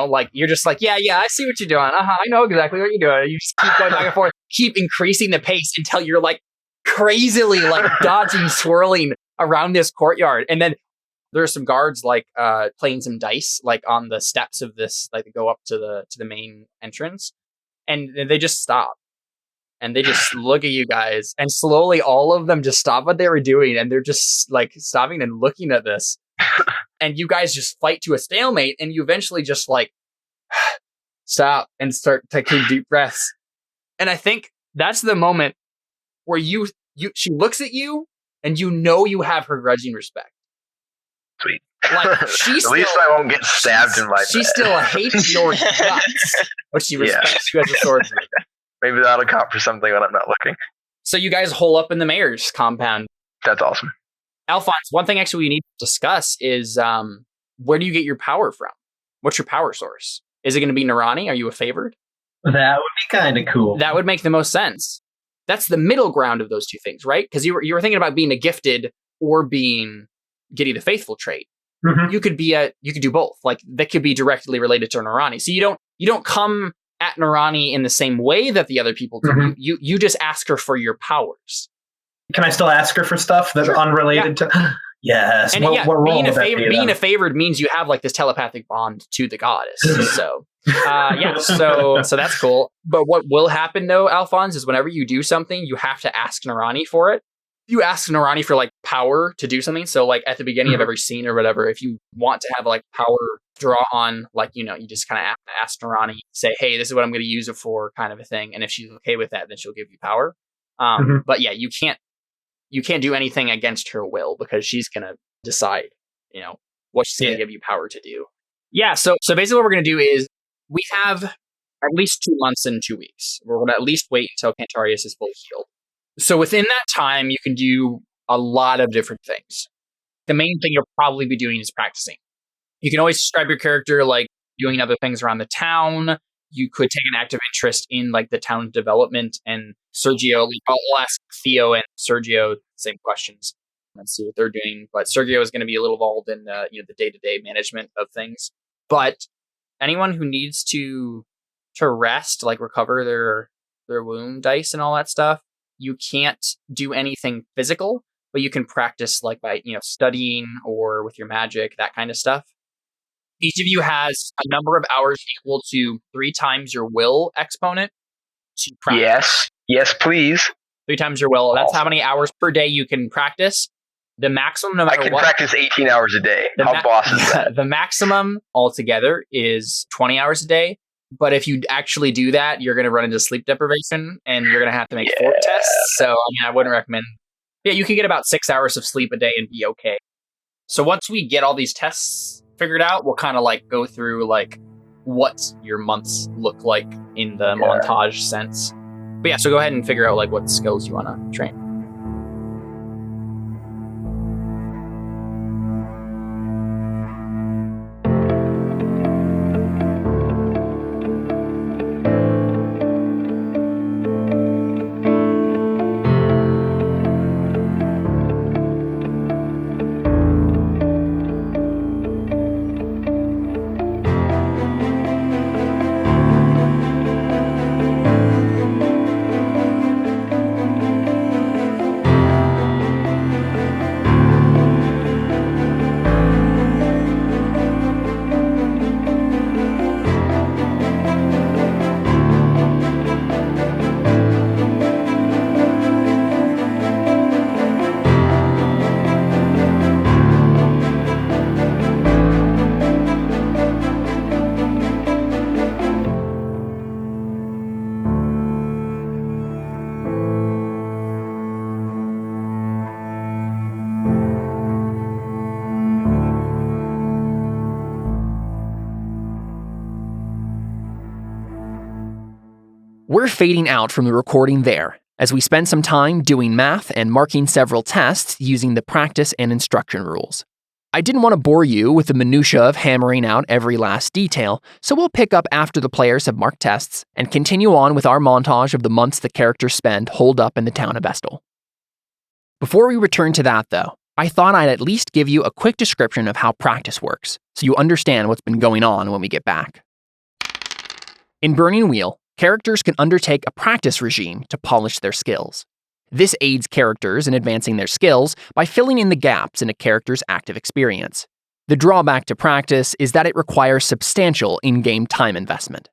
Like you're just like, yeah, I see what you're doing. I know exactly what you're doing. You just keep going back and forth, keep increasing the pace until you're like crazily like dodging, swirling around this courtyard. And then there's some guards like playing some dice like on the steps of this, like go up to the main entrance, and they just stop and they just look at you guys, and slowly all of them just stop what they were doing, and they're just like stopping and looking at this. And you guys just fight to a stalemate, and you eventually just like stop and start taking deep breaths. And I think that's the moment where she looks at you, and you have her grudging respect. Sweet. Like at least I won't get stabbed in my She still hates your guts, but she respects you as a swordsman. Maybe that'll count for something when I'm not looking. So you guys hole up in the mayor's compound. That's awesome. Alphonse, one thing actually we need to discuss is where do you get your power from? What's your power source? Is it going to be Narani? Are you a favored? That would be kind of cool. That would make the most sense. That's the middle ground of those two things, right? Because you were thinking about being a gifted or being Giddy the Faithful trait. Mm-hmm. You could do both. Like that could be directly related to Narani. So you don't come at Narani in the same way that the other people do. Mm-hmm. You just ask her for your powers. Can I still ask her for stuff that's unrelated to? Yes. And being a favored means you have like this telepathic bond to the goddess. So so that's cool. But what will happen though, Alphonse, is whenever you do something, you have to ask Narani for it. You ask Narani for like power to do something. So like at the beginning of every scene or whatever, if you want to have like power draw on, like, you just kind of have to ask Narani, say, hey, this is what I'm going to use it for, kind of a thing. And if she's okay with that, then she'll give you power. But yeah, you can't do anything against her will because she's going to decide, what she's going to give you power to do. Yeah. So basically what we're going to do is we have at least 2 months and 2 weeks. We're going to at least wait until Cantarius is fully healed. So within that time, you can do a lot of different things. The main thing you'll probably be doing is practicing. You can always describe your character like doing other things around the town. You could take an active interest in like the town development, and Sergio, I'll ask Theo and Sergio the same questions and see what they're doing. But Sergio is going to be a little involved in the day-to-day management of things. But anyone who needs to rest, like recover their wound dice and all that stuff, you can't do anything physical, but you can practice like by studying or with your magic, that kind of stuff. Each of you has a number of hours equal to 3 times your will exponent to practice. Yes, please. 3 times your will. That's how many hours per day you can practice. The maximum, no matter what. I can what, practice 18 hours a day. How boss is that? The maximum altogether is 20 hours a day. But if you actually do that, you're going to run into sleep deprivation, and you're going to have to make fort tests. So I wouldn't recommend. Yeah, you can get about 6 hours of sleep a day and be okay. So once we get all these tests figured out, we'll kind of like go through like what your months look like in the montage sense. But yeah, so go ahead and figure out like what skills you want to train. We're fading out from the recording there, as we spend some time doing math and marking several tests using the practice and instruction rules. I didn't want to bore you with the minutia of hammering out every last detail, so we'll pick up after the players have marked tests and continue on with our montage of the months the characters spend holed up in the town of Estol. Before we return to that, though, I thought I'd at least give you a quick description of how practice works, so you understand what's been going on when we get back. In Burning Wheel, characters can undertake a practice regime to polish their skills. This aids characters in advancing their skills by filling in the gaps in a character's active experience. The drawback to practice is that it requires substantial in-game time investment.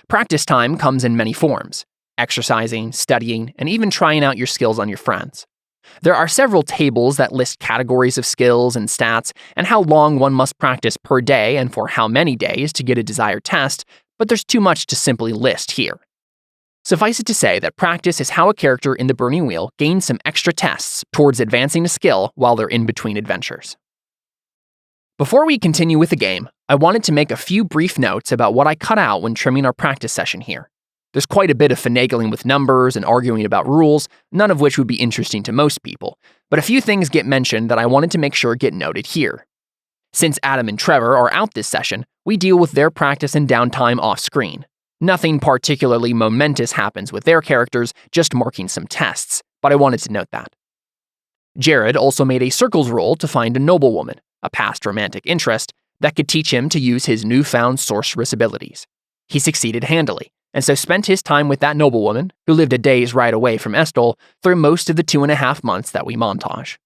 Practice time comes in many forms: exercising, studying, and even trying out your skills on your friends. There are several tables that list categories of skills and stats and how long one must practice per day and for how many days to get a desired test, but there's too much to simply list here. Suffice it to say that practice is how a character in the Burning Wheel gains some extra tests towards advancing a skill while they're in between adventures. Before we continue with the game, I wanted to make a few brief notes about what I cut out when trimming our practice session here. There's quite a bit of finagling with numbers and arguing about rules, none of which would be interesting to most people, but a few things get mentioned that I wanted to make sure get noted here. Since Adam and Trevor are out this session, we deal with their practice and downtime off-screen. Nothing particularly momentous happens with their characters, just marking some tests, but I wanted to note that. Jared also made a circles roll to find a noblewoman, a past romantic interest, that could teach him to use his newfound sorceress abilities. He succeeded handily, and so spent his time with that noblewoman, who lived a day's ride away from Estol, through most of the 2.5 months that we montage.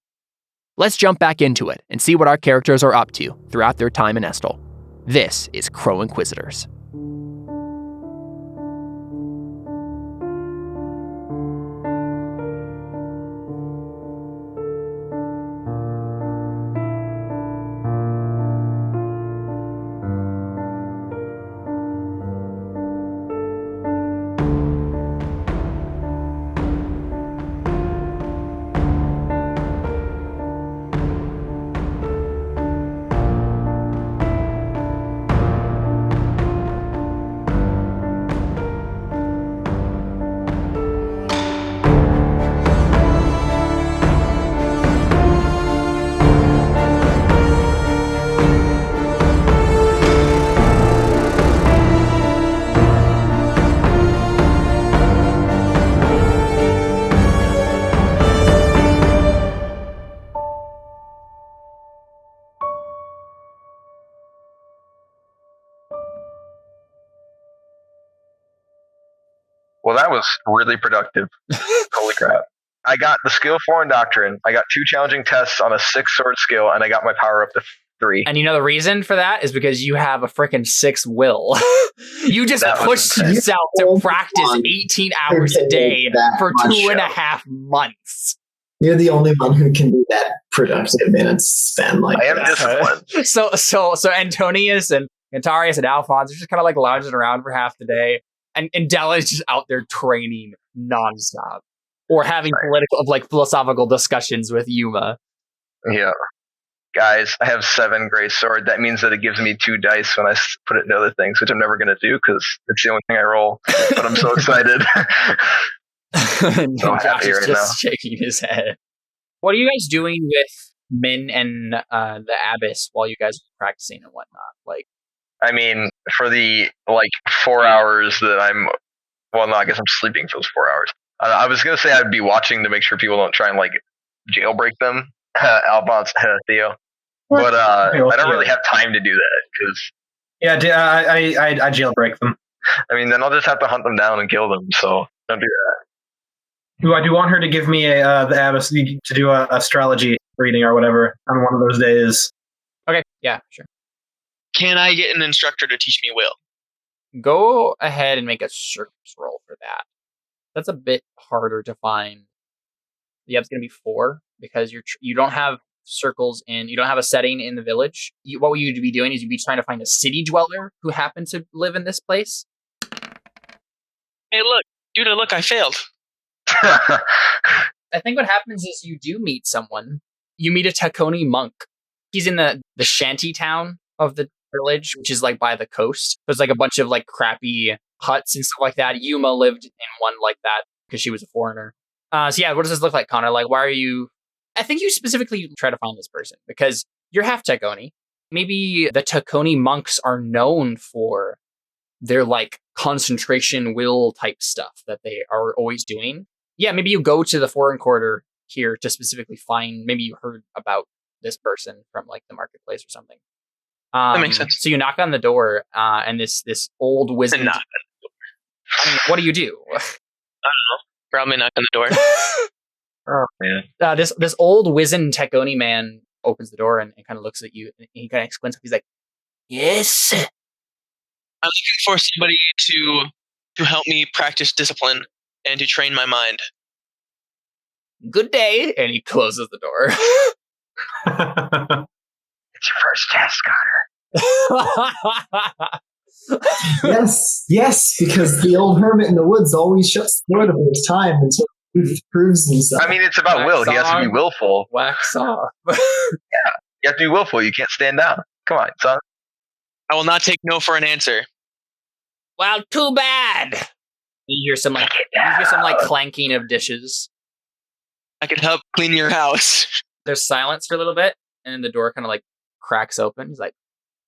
Let's jump back into it and see what our characters are up to throughout their time in Estol. This is Crow Inquisitors. Well, that was really productive. Holy crap. I got the skill 4 in Doctrine. I got 2 challenging tests on a 6 sword skill, and I got my power up to 3. And you know the reason for that is because you have a freaking 6 will. You just pushed yourself to practice 18 hours a day for 2.5 months. You're the only one who can be that productive in its span like I am that. disciplined. So Antonius and Antarius and Alphonse are just kind of like lounging around for half the day, and Della is just out there training nonstop or having philosophical discussions with Yuma. Yeah. Guys, I have 7 Grey Sword. That means that it gives me 2 dice when I put it into other things, which I'm never going to do because it's the only thing I roll. But I'm so excited. So happy right now. Shaking his head. What are you guys doing with Min and the Abbess while you guys are practicing and whatnot? Like, I mean, for the 4 hours that I guess I'm sleeping for those 4 hours. I was going to say I'd be watching to make sure people don't try and jailbreak them, Alphonse, Theo. But I don't really have time to do that because. Yeah, I jailbreak them. I mean, then I'll just have to hunt them down and kill them. So don't do that. I do want her to give me the Abbess to do a astrology reading or whatever on one of those days. Okay, yeah, sure. Can I get an instructor to teach me will? Go ahead and make a circus roll for that. That's a bit harder to find. The app's going to be 4 because you don't have circles you don't have a setting in the village. What would you be doing is you'd be trying to find a city dweller who happened to live in this place. Hey, look, I failed. I think what happens is you do meet someone. You meet a Taconi monk. He's in the shanty town of the village, which is by the coast. There's a bunch of crappy huts and stuff like that. Yuma lived in one like that because she was a foreigner. So yeah, what does this look like, Connor? Why are you... I think you specifically try to find this person because you're half Taconi. Maybe the Taconi monks are known for their concentration will type stuff that they are always doing. Yeah, maybe you go to the foreign quarter here to specifically find, maybe you heard about this person from the marketplace or something. That makes sense. So you knock on the door, and this old wizard. Knock on the door. What do you do? I don't know. Probably knock on the door. Oh man. This old wizened Taconi man opens the door and kind of looks at you, and he kind of explains. He's like, "Yes, I'm looking for somebody to help me practice discipline and to train my mind." Good day, and he closes the door. It's your first test, Connor. Yes, because the old hermit in the woods always shuts the door the first time until he proves himself. I mean, it's about will. He has to be willful. Wax off. Yeah, you have to be willful. You can't stand down. Come on, son. I will not take no for an answer. Well, too bad. You hear some clanking of dishes. I could help clean your house. There's silence for a little bit, and then the door kind of cracks open. He's like,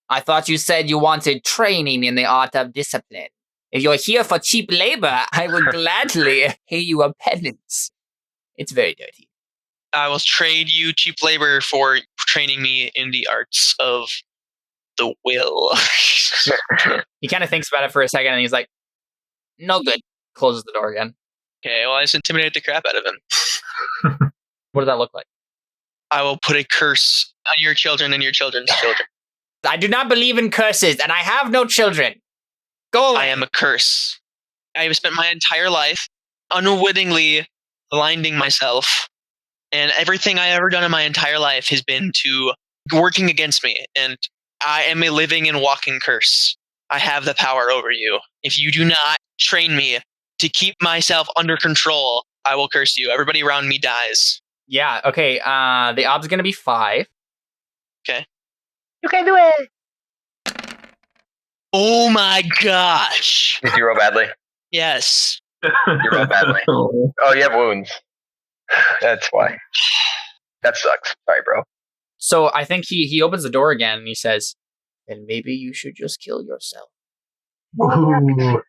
"I thought you said you wanted training in the art of discipline. If you're here for cheap labor, I would gladly pay you a penance. It's very dirty." I will trade you cheap labor for training me in the arts of the will. He kind of thinks about it for a second, and he's like, "No good." Closes the door again. Okay, well, I just intimidated the crap out of him. What does that look like? I will put a curse on your children and your children's children. I do not believe in curses, and I have no children. Go away. I am a curse. I have spent my entire life unwittingly blinding myself, and everything I ever done in my entire life has been to working against me, and I am a living and walking curse. I have the power over you. If you do not train me to keep myself under control, I will curse you. Everybody around me dies. Yeah, okay. The odds are going to be 5. Okay. You can do it. Oh my gosh. Did you roll badly? Yes. You rolled badly. Oh, you have wounds. That's why. That sucks. Sorry, bro. So I think he opens the door again and he says, "Then maybe you should just kill yourself." Ooh.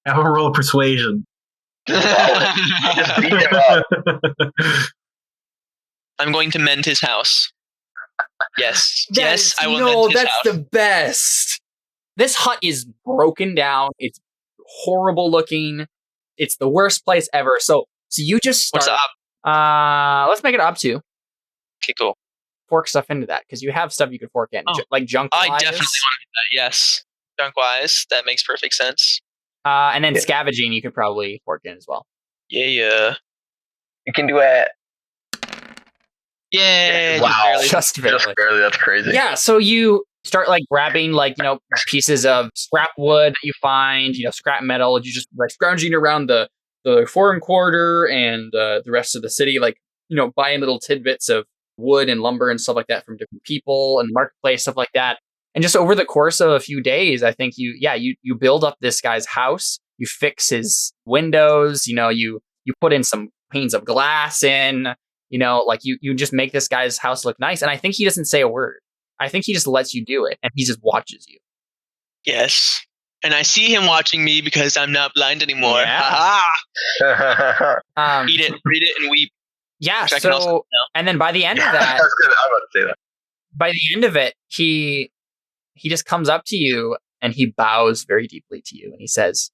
Have a roll of persuasion. Just beat him up. I'm going to mend his house. Yes. Yes, I will mend his house. No, that's the best. This hut is broken down. It's horrible looking. It's the worst place ever. So you just start. What's up? Let's make it up to. Okay, cool. Fork stuff into that because you have stuff you could fork in, like junk. I definitely want to do that. Yes, junk-wise, that makes perfect sense. And then scavenging, you could probably fork in as well. Yeah. You can do it. Yay! Wow. Just barely. That's crazy. Yeah, so you start like grabbing pieces of scrap wood that you find, scrap metal. You just like scrounging around the foreign quarter and the rest of the city, buying little tidbits of wood and lumber and stuff like that from different people and marketplace, stuff like that. And just over the course of a few days, I think you build up this guy's house. You fix his windows. You put in some panes of glass in. You just make this guy's house look nice. And I think he doesn't say a word. I think he just lets you do it, and he just watches you. Yes. And I see him watching me because I'm not blind anymore. Yeah. Eat it, read it, and weep. Yeah. And then by the end of that, I was about to say that. By the end of it, he just comes up to you and he bows very deeply to you, and he says,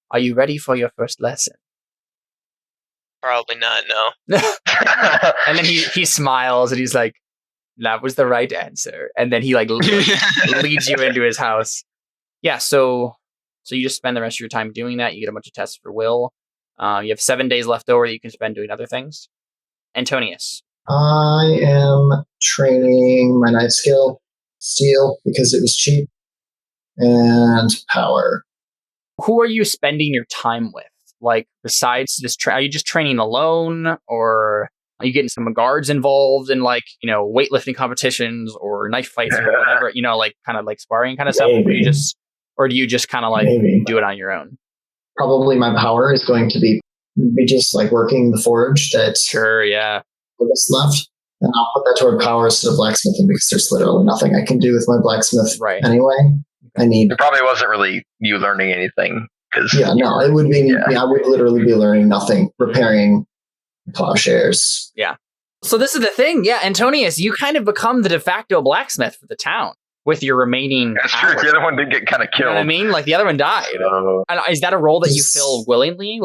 "Are you ready for your first lesson?" Probably not, no. And then he smiles and he's like, "That was the right answer." And then he leads you into his house. Yeah, so you just spend the rest of your time doing that. You get a bunch of tests for will. You have 7 days left over that you can spend doing other things. Antonius. I am training my knife skill, steel, because it was cheap, and power. Who are you spending your time with? Like, besides this, are you just training alone, or are you getting some guards involved in weightlifting competitions or knife fights or whatever? Kind of like sparring kind of stuff. Or do you just kind of do it on your own? Probably my power is going to be just like working the forge. That's sure, yeah. What's left, and I'll put that toward power instead of blacksmithing because there's literally nothing I can do with my blacksmith. Right. Anyway, It probably wasn't really you learning anything. It would be. Yeah. I would literally be learning nothing, repairing plowshares. Yeah. So this is the thing. Yeah, Antonius, you kind of become the de facto blacksmith for the town with your remaining. That's true. The other one did get kind of killed. You know what I mean? Like the other one died. Is that a role that you fill willingly?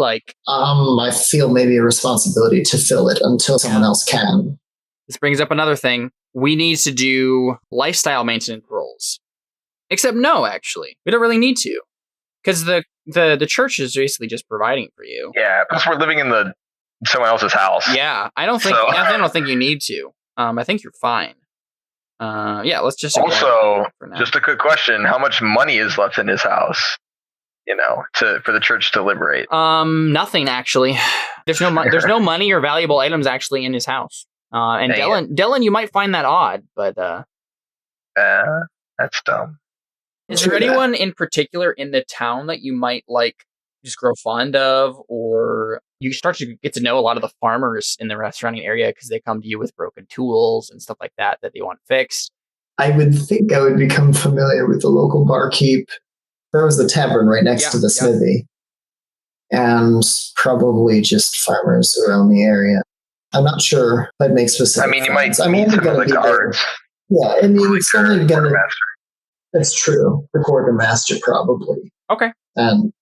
I feel maybe a responsibility to fill it until someone else can. This brings up another thing. We need to do lifestyle maintenance roles. Except no, actually, we don't really need to, because the church is basically just providing for you. Yeah, plus we're living in someone else's house. Yeah, I don't think you need to. I think you're fine. Let's just. Also, just a quick question: how much money is left in his house? For the church to liberate. Nothing actually. There's no money or valuable items actually in his house. And Dylan, you might find that odd, but that's dumb. Is there anyone in particular in the town that you might just grow fond of, or you start to get to know a lot of the farmers in the surrounding area because they come to you with broken tools and stuff like that they want fixed? I would think I would become familiar with the local barkeep. There was the tavern right next to the smithy, and probably just farmers around the area. I'm not sure if I'd make specific. You might meet some of the guards. Yeah, it's only going to. That's true. The quartermaster probably. Okay. And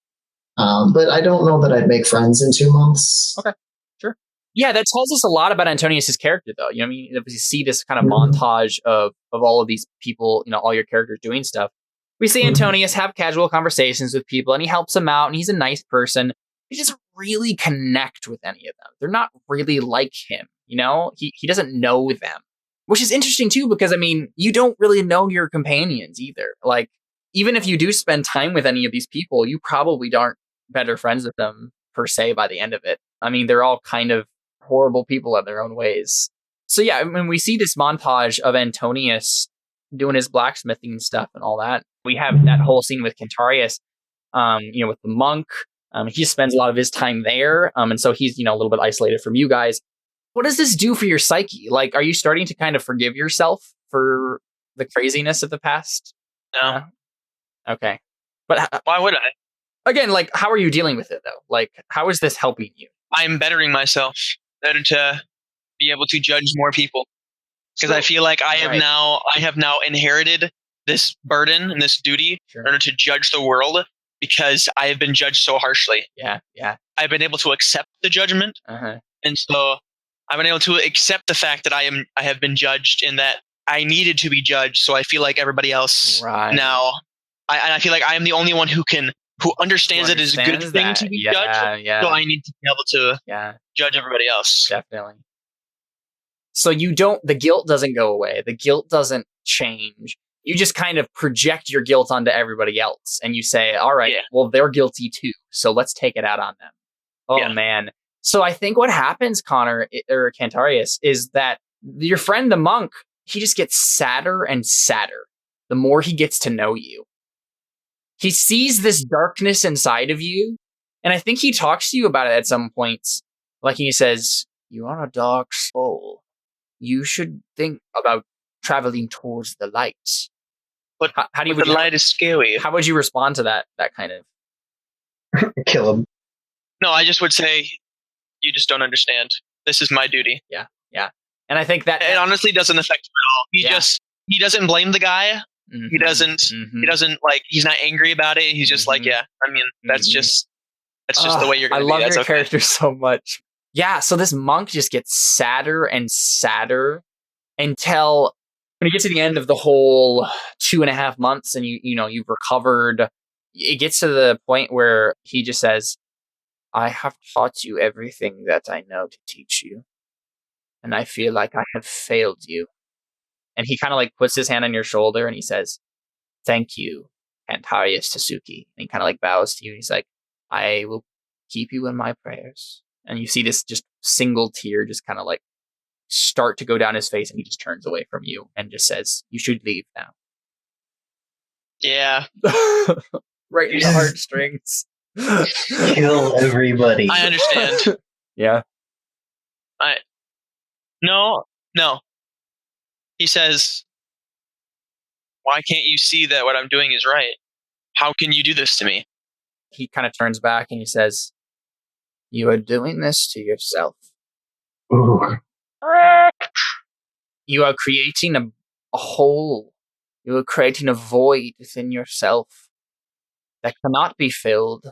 but I don't know that I'd make friends in 2 months. Okay, sure. Yeah, that tells us a lot about Antonius' character, though. If you see this kind of montage of all of these people, all your characters doing stuff, we see Antonius have casual conversations with people, and he helps them out, and he's a nice person. He doesn't really connect with any of them. They're not really like him, He doesn't know them. Which is interesting, too, because, you don't really know your companions either. Even if you do spend time with any of these people, you probably aren't better friends with them, per se, by the end of it. They're all kind of horrible people in their own ways. So, yeah, we see this montage of Antonius doing his blacksmithing stuff and all that. We have that whole scene with Cantarius, with the monk. He spends a lot of his time there, and so he's, a little bit isolated from you guys. What does this do for your psyche? Are you starting to kind of forgive yourself for the craziness of the past? No. Okay. But why would I? Again, how are you dealing with it, though? How is this helping you? I'm bettering myself, better to be able to judge more people. Because I feel like I have now inherited this burden and this duty in order to judge the world because I have been judged so harshly. Yeah. I've been able to accept the judgment, and so I've been able to accept the fact that I have been judged, and that I needed to be judged. So I feel like everybody else now, I feel like I am the only one who understands it as a good thing to be judged. Yeah. So I need to be able to judge everybody else. Definitely. So the guilt doesn't go away. The guilt doesn't change. You just kind of project your guilt onto everybody else, and you say, all right, well, they're guilty too, so let's take it out on them. Oh, man. So I think what happens, Connor, or Cantarius, is that your friend, the monk, he just gets sadder and sadder the more he gets to know you. He sees this darkness inside of you, and I think he talks to you about it at some points. Like he says, you are a dark soul. You should think about traveling towards the light. But the light is scary. How would you respond to that kind of? Kill him. No, I just would say, you just don't understand. This is my duty. Yeah. And I think that it honestly doesn't affect him at all. He doesn't blame the guy. Mm-hmm. He doesn't he's not angry about it. He's just that's just the way you're going to be. I love your character so much. Yeah, so this monk just gets sadder and sadder until when you get to the end of the whole 2.5 months and you've recovered, it gets to the point where he just says, I have taught you everything that I know to teach you, and I feel like I have failed you. And he kind of puts his hand on your shoulder and he says, thank you, Cantarius Tasuki. And he kind of bows to you and he's like, I will keep you in my prayers. And you see this just single tear just kind of start to go down his face, and he just turns away from you and just says, you should leave now. Yeah. Right in the heartstrings. Kill everybody. I understand. Yeah. No. He says, why can't you see that what I'm doing is right? How can you do this to me? He kind of turns back and he says, you are doing this to yourself. Ooh. You are creating a hole. You are creating a void within yourself that cannot be filled.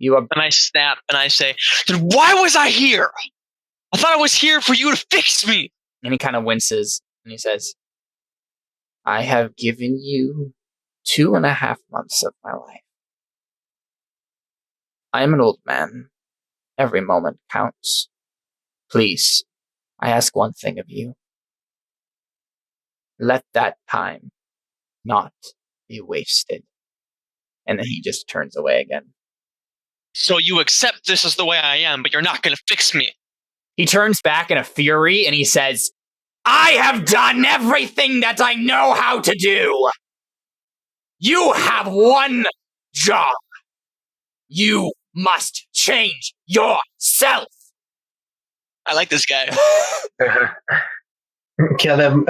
And I snap and I say, then why was I here? I thought I was here for you to fix me. And he kind of winces and he says, I have given you 2.5 months of my life. I am an old man. Every moment counts. Please, I ask one thing of you. Let that time not be wasted. And then he just turns away again. So you accept this as the way I am, but you're not going to fix me. He turns back in a fury and he says, I have done everything that I know how to do. You have one job. You must change yourself. I like this guy. Kill him.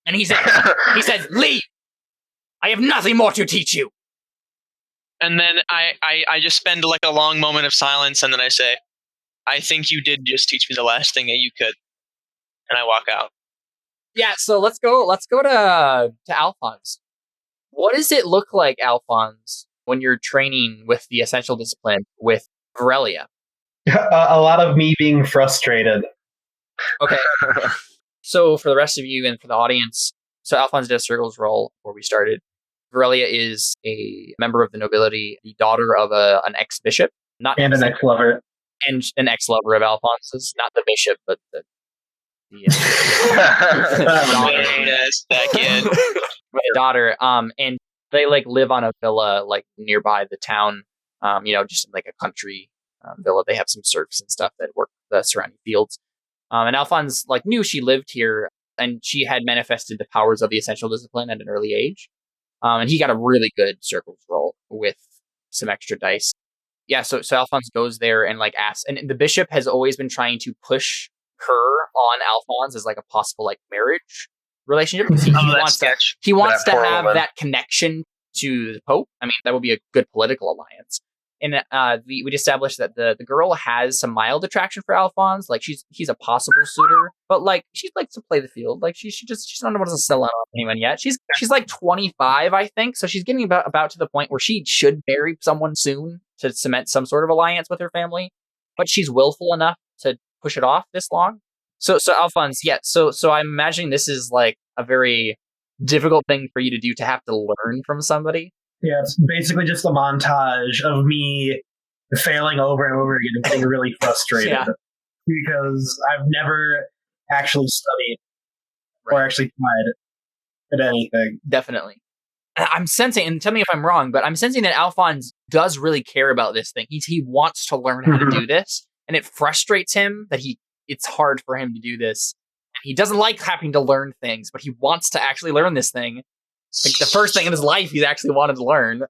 And he says, leave. I have nothing more to teach you. And then I just spend a long moment of silence, and then I say, I think you did just teach me the last thing that you could. And I walk out. Yeah, so let's go to Alphonse. What does it look like, Alphonse, when you're training with the essential discipline with Varelia? A lot of me being frustrated. Okay. So for the rest of you and for the audience, so Alphonse does Circle's role where we started. Varelia is a member of the nobility, the daughter of an ex-bishop. And an ex-lover. And an ex-lover of Alphonse's. Not the bishop, but the daughter. Yes, that kid. The daughter. And they live on a villa nearby the town. Just in a country villa. They have some serfs and stuff that work the surrounding fields. And Alphonse knew she lived here, and she had manifested the powers of the essential discipline at an early age. And he got a really good Circles roll with some extra dice. Yeah, so Alphonse goes there and asks, and the bishop has always been trying to push her on Alphonse as a possible marriage relationship. He wants to have that connection to the Pope. I mean, that would be a good political alliance. we'd established that the girl has some mild attraction for Alphonse. Like he's a possible suitor, but like she likes to play the field. Like she's not one to sell out on anyone yet. She's like 25, I think, so she's getting about to the point where she should marry someone soon to cement some sort of alliance with her family. But she's willful enough to push it off this long. So Alphonse, yeah. So I'm imagining this is like a very difficult thing for you to do, to have to learn from somebody. Yeah, it's basically just a montage of me failing over and over again and getting really frustrated because I've never actually studied or actually tried at anything. Definitely. I'm sensing, and tell me if I'm wrong, but I'm sensing that Alphonse does really care about this thing. He wants to learn how to do this, and it frustrates him that it's hard for him to do this. He doesn't like having to learn things, but he wants to actually learn this thing. Like the first thing in his life he's actually wanted to learn.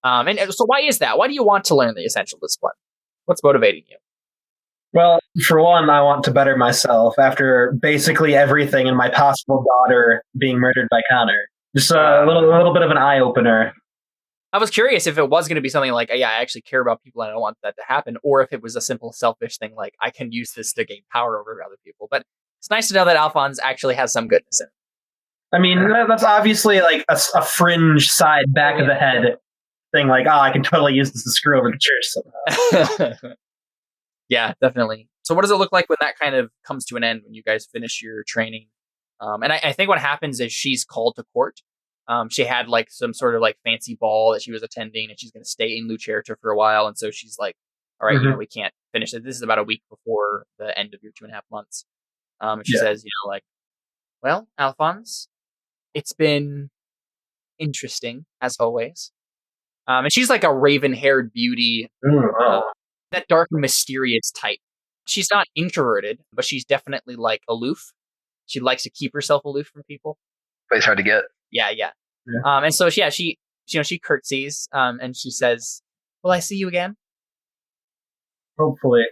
And so why is that? Why do you want to learn the essential discipline? What's motivating you? Well, for one, I want to better myself after basically everything and my possible daughter being murdered by Connor. Just a little bit of an eye-opener. I was curious if it was going to be something like, yeah, I actually care about people and I don't want that to happen, or if it was a simple selfish thing like, I can use this to gain power over other people. But it's nice to know that Alphonse actually has some goodness in it. I mean, that's obviously like a fringe side back of the head thing, like, I can totally use this to screw over the church somehow. Yeah, definitely. So what does it look like when that kind of comes to an end, when you guys finish your training? And I think what happens is she's called to court. She had like some sort of like fancy ball that she was attending, and she's going to stay in Lucerta for a while. And so she's like, all right, we can't finish it. This is about a week before the end of your 2.5 months. And she says, like, well, Alphonse, it's been interesting as always. And she's like a raven-haired beauty, that dark and mysterious type. She's not introverted, but she's definitely like aloof. She likes to keep herself aloof from people. But it's hard to get. Yeah. And so she curtsies, and she says, "Will I see you again?" Hopefully.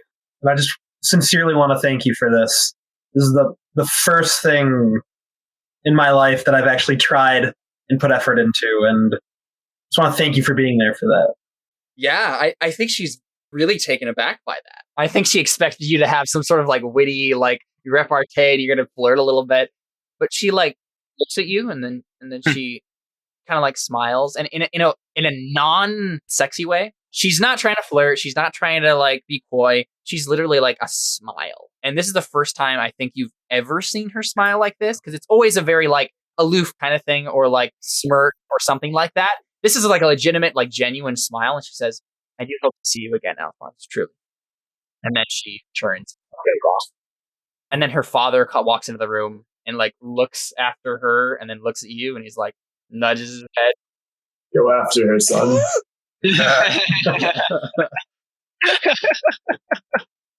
And I just sincerely want to thank you for this. This is the first thing in my life that I've actually tried and put effort into, and just want to thank you for being there for that. Yeah, I think she's really taken aback by that. I think she expected you to have some sort of like witty, like repartee, you're gonna flirt a little bit, but she like looks at you and then she kind of like smiles, and in a non-sexy way. She's not trying to flirt. She's not trying to like be coy. She's literally like a smile. And this is the first time I think you've ever seen her smile like this, because it's always a very like aloof kind of thing, or like smirk or something like that. This is like a legitimate, like genuine smile. And she says, "I do hope to see you again, Alphonse, truly." And then she turns. And then her father walks into the room and like looks after her and then looks at you, and he's like, nudges his head. Go after her, son.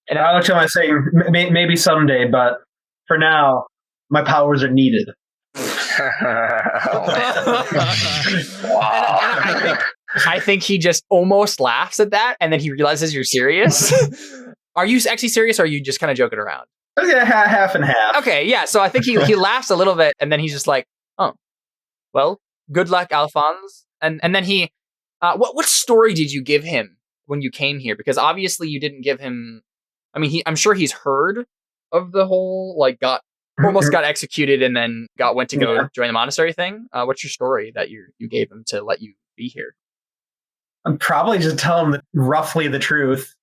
And I look at him saying, maybe someday, but for now, my powers are needed. I think he just almost laughs at that, and then he realizes you're serious. Are you actually serious, or are you just kind of joking around? Yeah, half and half. Okay, yeah, so I think he laughs a little bit, and then he's just like, oh, well, good luck, Alphonse. And then he, what story did you give him when you came here? Because obviously you didn't give him, I mean, I'm sure he's heard of the whole, like, almost got executed and then went to go join the monastery thing. What's your story that you gave him to let you be here? I'm probably just telling him roughly the truth.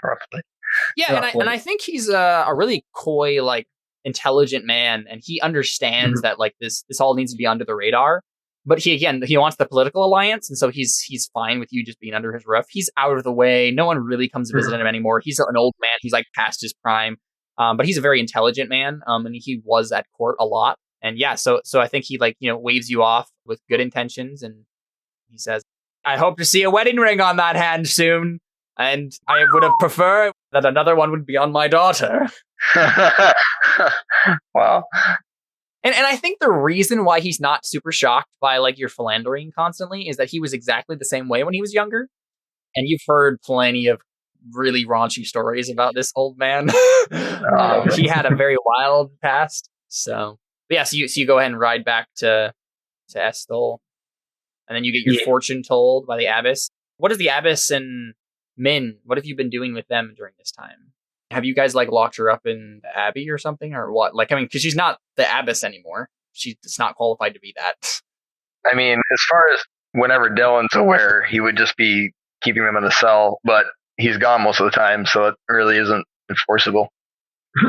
Roughly. Yeah, and I think he's a really coy, like, intelligent man, and he understands that like this all needs to be under the radar. But he wants the political alliance, and so he's fine with you just being under his roof. He's out of the way. No one really comes to visit him anymore. He's an old man. He's like past his prime. But he's a very intelligent man. And he was at court a lot. And yeah, so I think he like, waves you off with good intentions, and he says, "I hope to see a wedding ring on that hand soon. And I would have preferred that another one would be on my daughter." Wow. And I think the reason why he's not super shocked by like your philandering constantly is that he was exactly the same way when he was younger. And you've heard plenty of really raunchy stories about this old man. He had a very wild past. So, but yeah, so you go ahead and ride back to Estol, and then you get your fortune told by the abbess. What is the Abbess and Min? What have you been doing with them during this time? Have you guys locked her up in the Abbey or something, or what? Because she's not the Abbess anymore. She's not qualified to be that. I mean, as far as whenever Dylan's aware, he would just be keeping them in the cell, but he's gone most of the time, so it really isn't enforceable.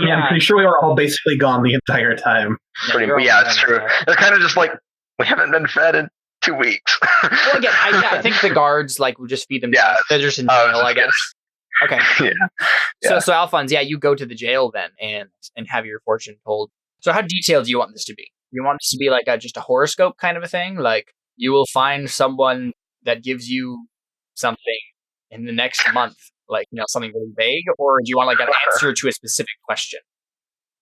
Yeah, I'm pretty sure we were all basically gone the entire time. Yeah, it's true. They're kind of just we haven't been fed in 2 weeks. Well, again, I think the guards would just feed them. Yeah, they're just in jail, I guess. Okay. Yeah. So Alphonse, you go to the jail then and have your fortune told. So how detailed do you want this to be? You want this to be just a horoscope kind of a thing? You will find someone that gives you something in the next month, something really vague, or do you want an answer to a specific question?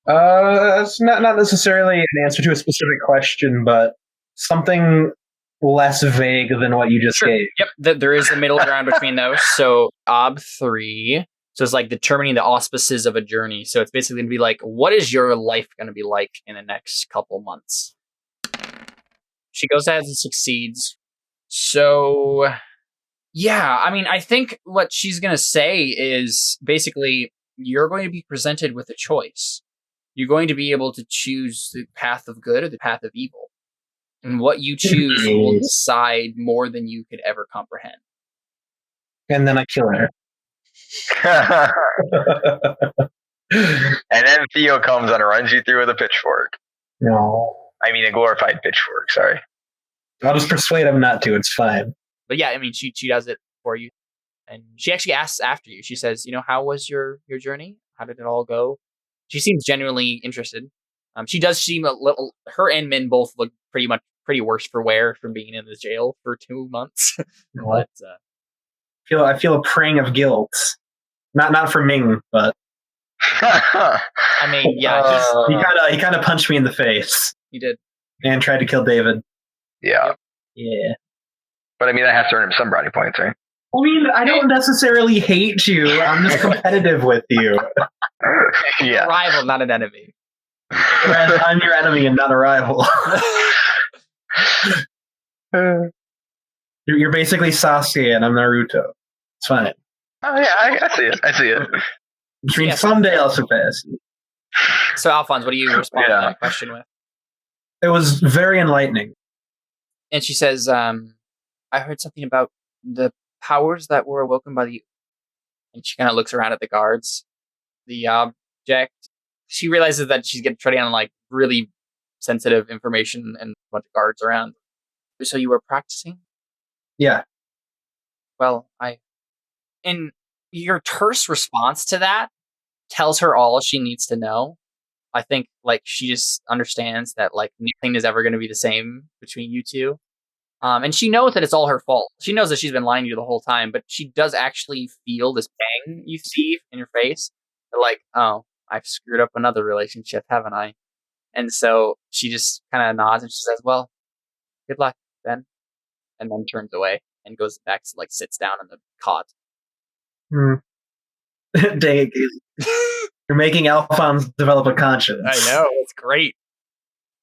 It's not necessarily an answer to a specific question, but something less vague than what you just gave. Yep, there is a middle ground between those. So Ob 3, so it's determining the auspices of a journey. So it's basically going to be what is your life going to be like in the next couple months? She goes ahead and succeeds. So, I think what she's going to say is basically you're going to be presented with a choice. You're going to be able to choose the path of good or the path of evil. And what you choose will decide more than you could ever comprehend. And then I kill her. And then Theo comes and runs you through with a pitchfork. No. I mean, a glorified pitchfork, sorry. I'll just persuade him not to, it's fine. But she does it for you. And she actually asks after you. She says, how was your journey? How did it all go? She seems genuinely interested. She does seem a little, her and Min both look pretty worse for wear from being in the jail for 2 months. But I feel a prang of guilt. Not for Ming, but I mean, he kind of punched me in the face. He did. And tried to kill David. Yeah. Yep. Yeah. But I mean, that has to earn him some brownie points, right? I mean, I don't necessarily hate you. I'm just competitive with you. Yeah. A rival, not an enemy. I'm your enemy and not a rival. You're basically Sasuke and I'm Naruto. It's fine. Oh yeah, I see it. I see it. Which means someday I'll surpass you. So Alphonse, what do you respond to that question with? It was very enlightening. And she says, I heard something about the powers that were awoken by the... And she kind of looks around at the guards. The object... She realizes that she's getting treading on really sensitive information and a bunch of guards around. So you were practicing? Yeah. Well, and your terse response to that tells her all she needs to know. I think she just understands that nothing is ever going to be the same between you two. And she knows that it's all her fault. She knows that she's been lying to you the whole time, but she does actually feel this pang you see in your face. Oh, I've screwed up another relationship, haven't I? And so she just kind of nods and she says, well, good luck then. And then turns away and goes back to sits down in the cot. Dang it, you're making Alphonse develop a conscience. I know, it's great.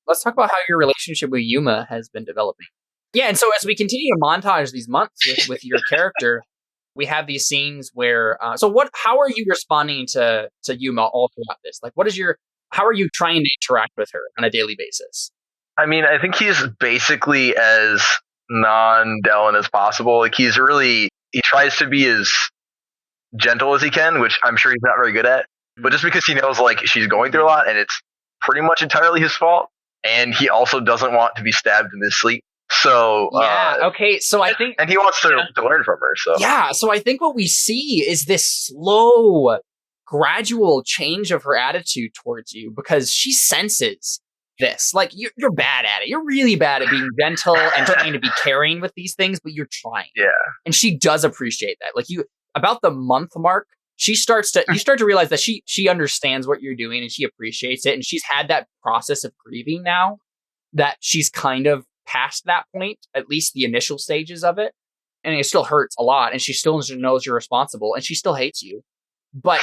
Let's talk about how your relationship with Yuma has been developing. Yeah, and so as we continue to montage these months with your character, we have these scenes where. How are you responding to Yuma all throughout this? How are you trying to interact with her on a daily basis? I mean, I think he's basically as non-Dellen as possible. He tries to be as gentle as he can, which I'm sure he's not very good at. But just because he knows she's going through a lot and it's pretty much entirely his fault, and he also doesn't want to be stabbed in his sleep. So okay. So I think, and he wants to learn from her. So So I think what we see is this slow, gradual change of her attitude towards you because she senses this. You're bad at it. You're really bad at being gentle and trying to be caring with these things, but you're trying. Yeah. And she does appreciate that. About the month mark, you start to realize that she understands what you're doing and she appreciates it. And she's had that process of grieving now that she's kind of past that point, at least the initial stages of it. And it still hurts a lot. And she still knows you're responsible and she still hates you. But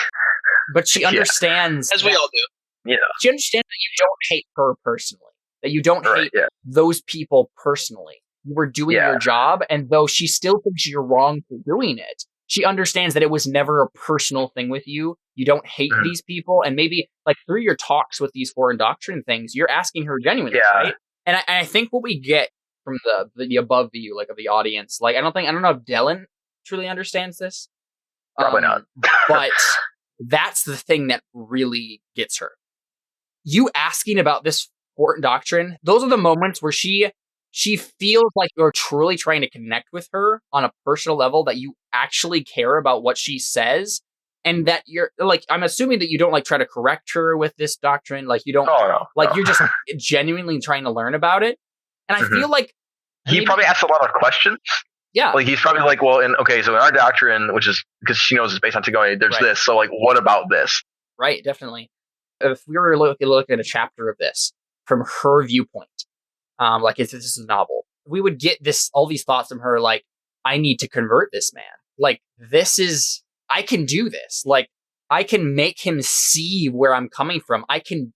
she understands. As we all do. Yeah. She understands that you don't hate her personally, that you don't hate those people personally, you were doing your job, and though she still thinks you're wrong for doing it, she understands that it was never a personal thing with you. You don't hate these people, and maybe like through your talks with these foreign doctrine things, you're asking her genuinely, right? And I think what we get from the above view, like of the audience, like I don't know if Dylan truly understands this. Probably not. But that's the thing that really gets her. You asking about this foreign doctrine, those are the moments where she feels like you're truly trying to connect with her on a personal level, that you actually care about what she says, and that you're like, I'm assuming that you don't like try to correct her with this doctrine. Like you don't, you're just genuinely trying to learn about it. And I feel like he probably asks a lot of questions. Yeah. Like he's probably like, well, so in our doctrine, which is because she knows it's based on Tigoni, there's this. So like, what about this? Right. Definitely. If we were looking at a chapter of this from her viewpoint, like if this is a novel, we would get all these thoughts from her, like, I need to convert this man. Like, I can do this. Like, I can make him see where I'm coming from. I can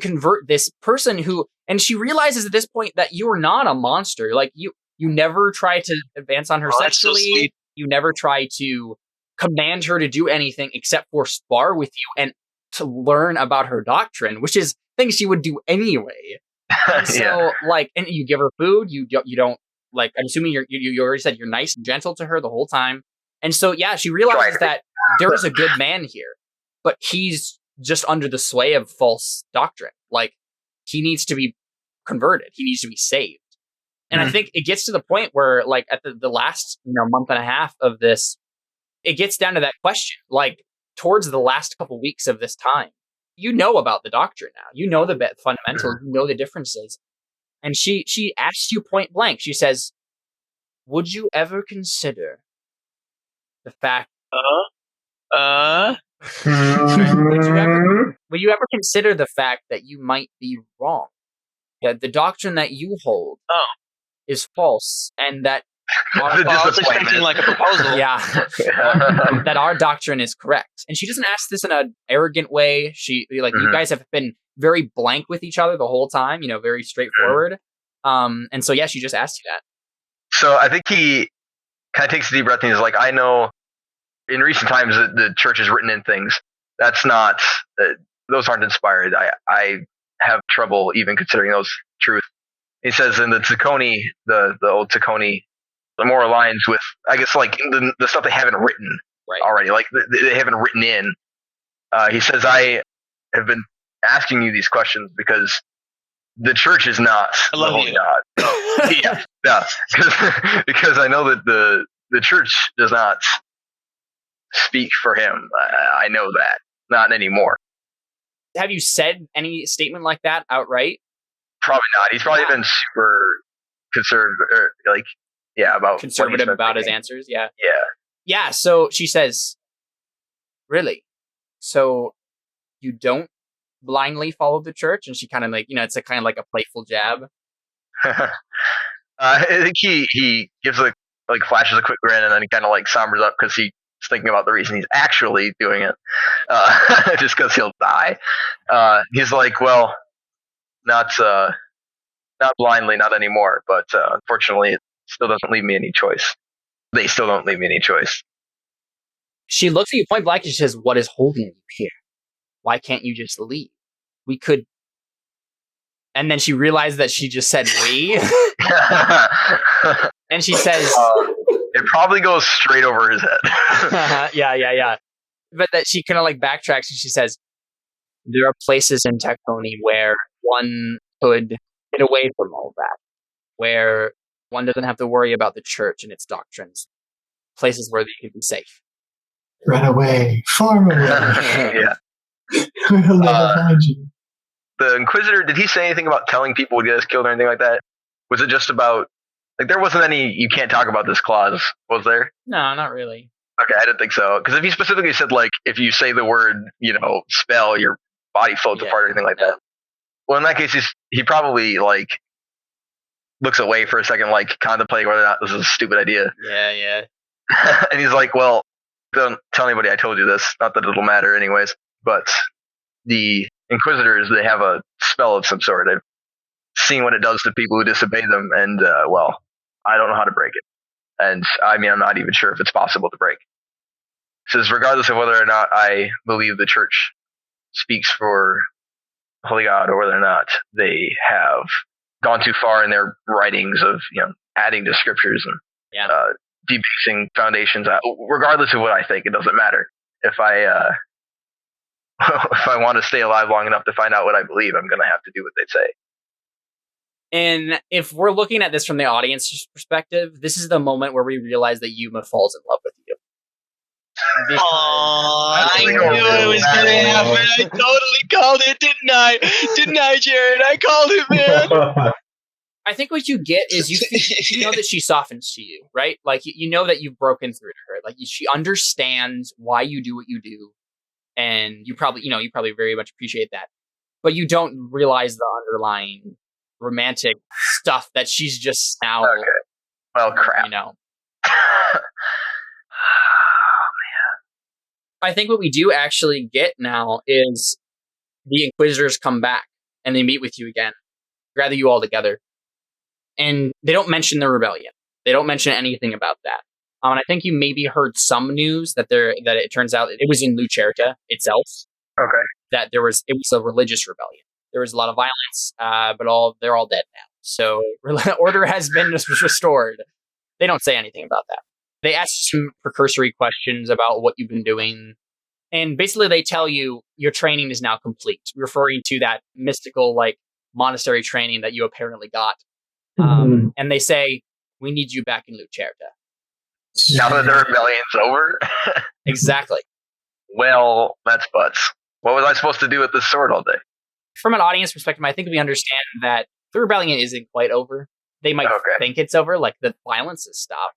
convert this person and she realizes at this point that you are not a monster. Like, you never try to advance on her sexually. So you never try to command her to do anything except for spar with you and to learn about her doctrine, which is things she would do anyway. And so, like, and you give her food. You don't, like, I'm assuming you already said you're nice and gentle to her the whole time. And so, she realizes that there is a good man here, but he's just under the sway of false doctrine. Like, he needs to be converted. He needs to be saved. And I think it gets to the point where, like, at the last month and a half of this, it gets down to that question. Like, towards the last couple weeks of this time, you know about the doctrine now. You know the fundamentals. You know the differences. And she asks you point blank. She says, "Would you ever consider the fact? Would you ever consider the fact that you might be wrong? That the doctrine that you hold is false, and that I was expecting like a proposal. That our doctrine is correct." And she doesn't ask this in an arrogant way. She you guys have been very blank with each other the whole time. Very straightforward. And so she just asked you that. So I think he kind of takes a deep breath and he's like, I know in recent times that the church has written in things. That's not, those aren't inspired. I have trouble even considering those truth. He says in the Tigoni, the old Tigoni, the more aligns with, I guess, like the stuff they haven't written already, like they haven't written in. He says, I have been asking you these questions because the church is not the holy God. Because I know that the church does not speak for him. I know that. Not anymore. Have you said any statement like that outright? Probably not. He's probably been super conservative, about conservative about his answers. Yeah. Yeah. So she says, "Really? So you don't blindly follow the church?" And she kind of it's a kind of like a playful jab. I think he gives flashes a quick grin and then he kind of sombers up because he's thinking about the reason he's actually doing it, just because he'll die. He's like, well, not blindly, not anymore, but unfortunately, it still doesn't leave me any choice. They still don't leave me any choice. She looks at you point blank and she says, "What is holding you here? Why can't you just leave? We could." And then she realized that she just said "we," and she says, "It probably goes straight over his head." Yeah. But that she kind of backtracks and she says, "There are places in Tigoni where one could get away from all that, where one doesn't have to worry about the church and its doctrines. Places where they could be safe." Run away, far away. Yeah. We'll never find you. The Inquisitor, did he say anything about telling people would get us killed or anything like that? Was it just about, there wasn't any "you can't talk about this" clause, was there? No, not really. Okay, I didn't think so. Because if he specifically said, if you say the word, spell, your body floats apart or anything like that. Well, in that case, he probably, looks away for a second, contemplating whether or not this is a stupid idea. Yeah. And he's like, well, don't tell anybody I told you this. Not that it'll matter anyways. But the Inquisitors, they have a spell of some sort. I've seen what it does to people who disobey them, and, I don't know how to break it. And I mean, I'm not even sure if it's possible to break. It says, regardless of whether or not I believe the church speaks for Holy God or whether or not they have gone too far in their writings of, adding to scriptures and debasing foundations. Regardless of what I think, it doesn't matter. If I if I want to stay alive long enough to find out what I believe, I'm going to have to do what they say. And if we're looking at this from the audience's perspective, this is the moment where we realize that Yuma falls in love with you. I knew it was going to happen. I totally called it, didn't I? Didn't I, Jared? I called it, man. I think what you get is you know that she softens to you, right? Like, you know that you've broken through to her. Like, she understands why you do what you do. And you probably very much appreciate that. But you don't realize the underlying romantic stuff that she's just now. Okay. Well, crap. I think what we do actually get now is the Inquisitors come back and they meet with you again, gather you all together. And they don't mention the rebellion. They don't mention anything about that. And I think you maybe heard some news that it turns out it was in Lucerta itself. Okay. That it was a religious rebellion. There was a lot of violence, but they're all dead now. So order has been restored. They don't say anything about that. They ask some precursory questions about what you've been doing. And basically they tell you your training is now complete, referring to that mystical, monastery training that you apparently got. And they say, we need you back in Lucerta. Now that the rebellion's over? Exactly. Well, that's butts. What was I supposed to do with this sword all day? From an audience perspective, I think we understand that the rebellion isn't quite over. They might think it's over, the violence has stopped.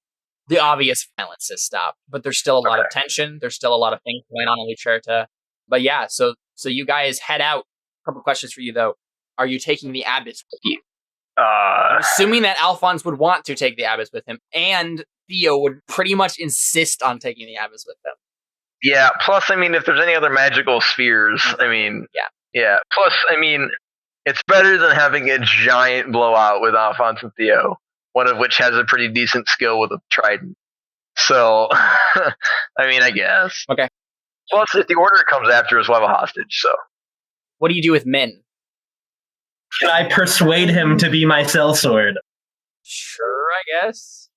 The obvious violence has stopped, but there's still a lot of tension. There's still a lot of things going on in Lucerta. But yeah, so you guys head out. A couple questions for you, though. Are you taking the abbess with you? I'm assuming that Alphonse would want to take the abbess with him, and Theo would pretty much insist on taking the abbess with them. Yeah, plus, if there's any other magical spheres, Yeah, plus, it's better than having a giant blowout with Alphonse and Theo, one of which has a pretty decent skill with a trident. So, I guess. Okay. Plus, if the order comes after us, we'll have a hostage, so. What do you do with Min? Can I persuade him to be my sellsword? Sure, I guess.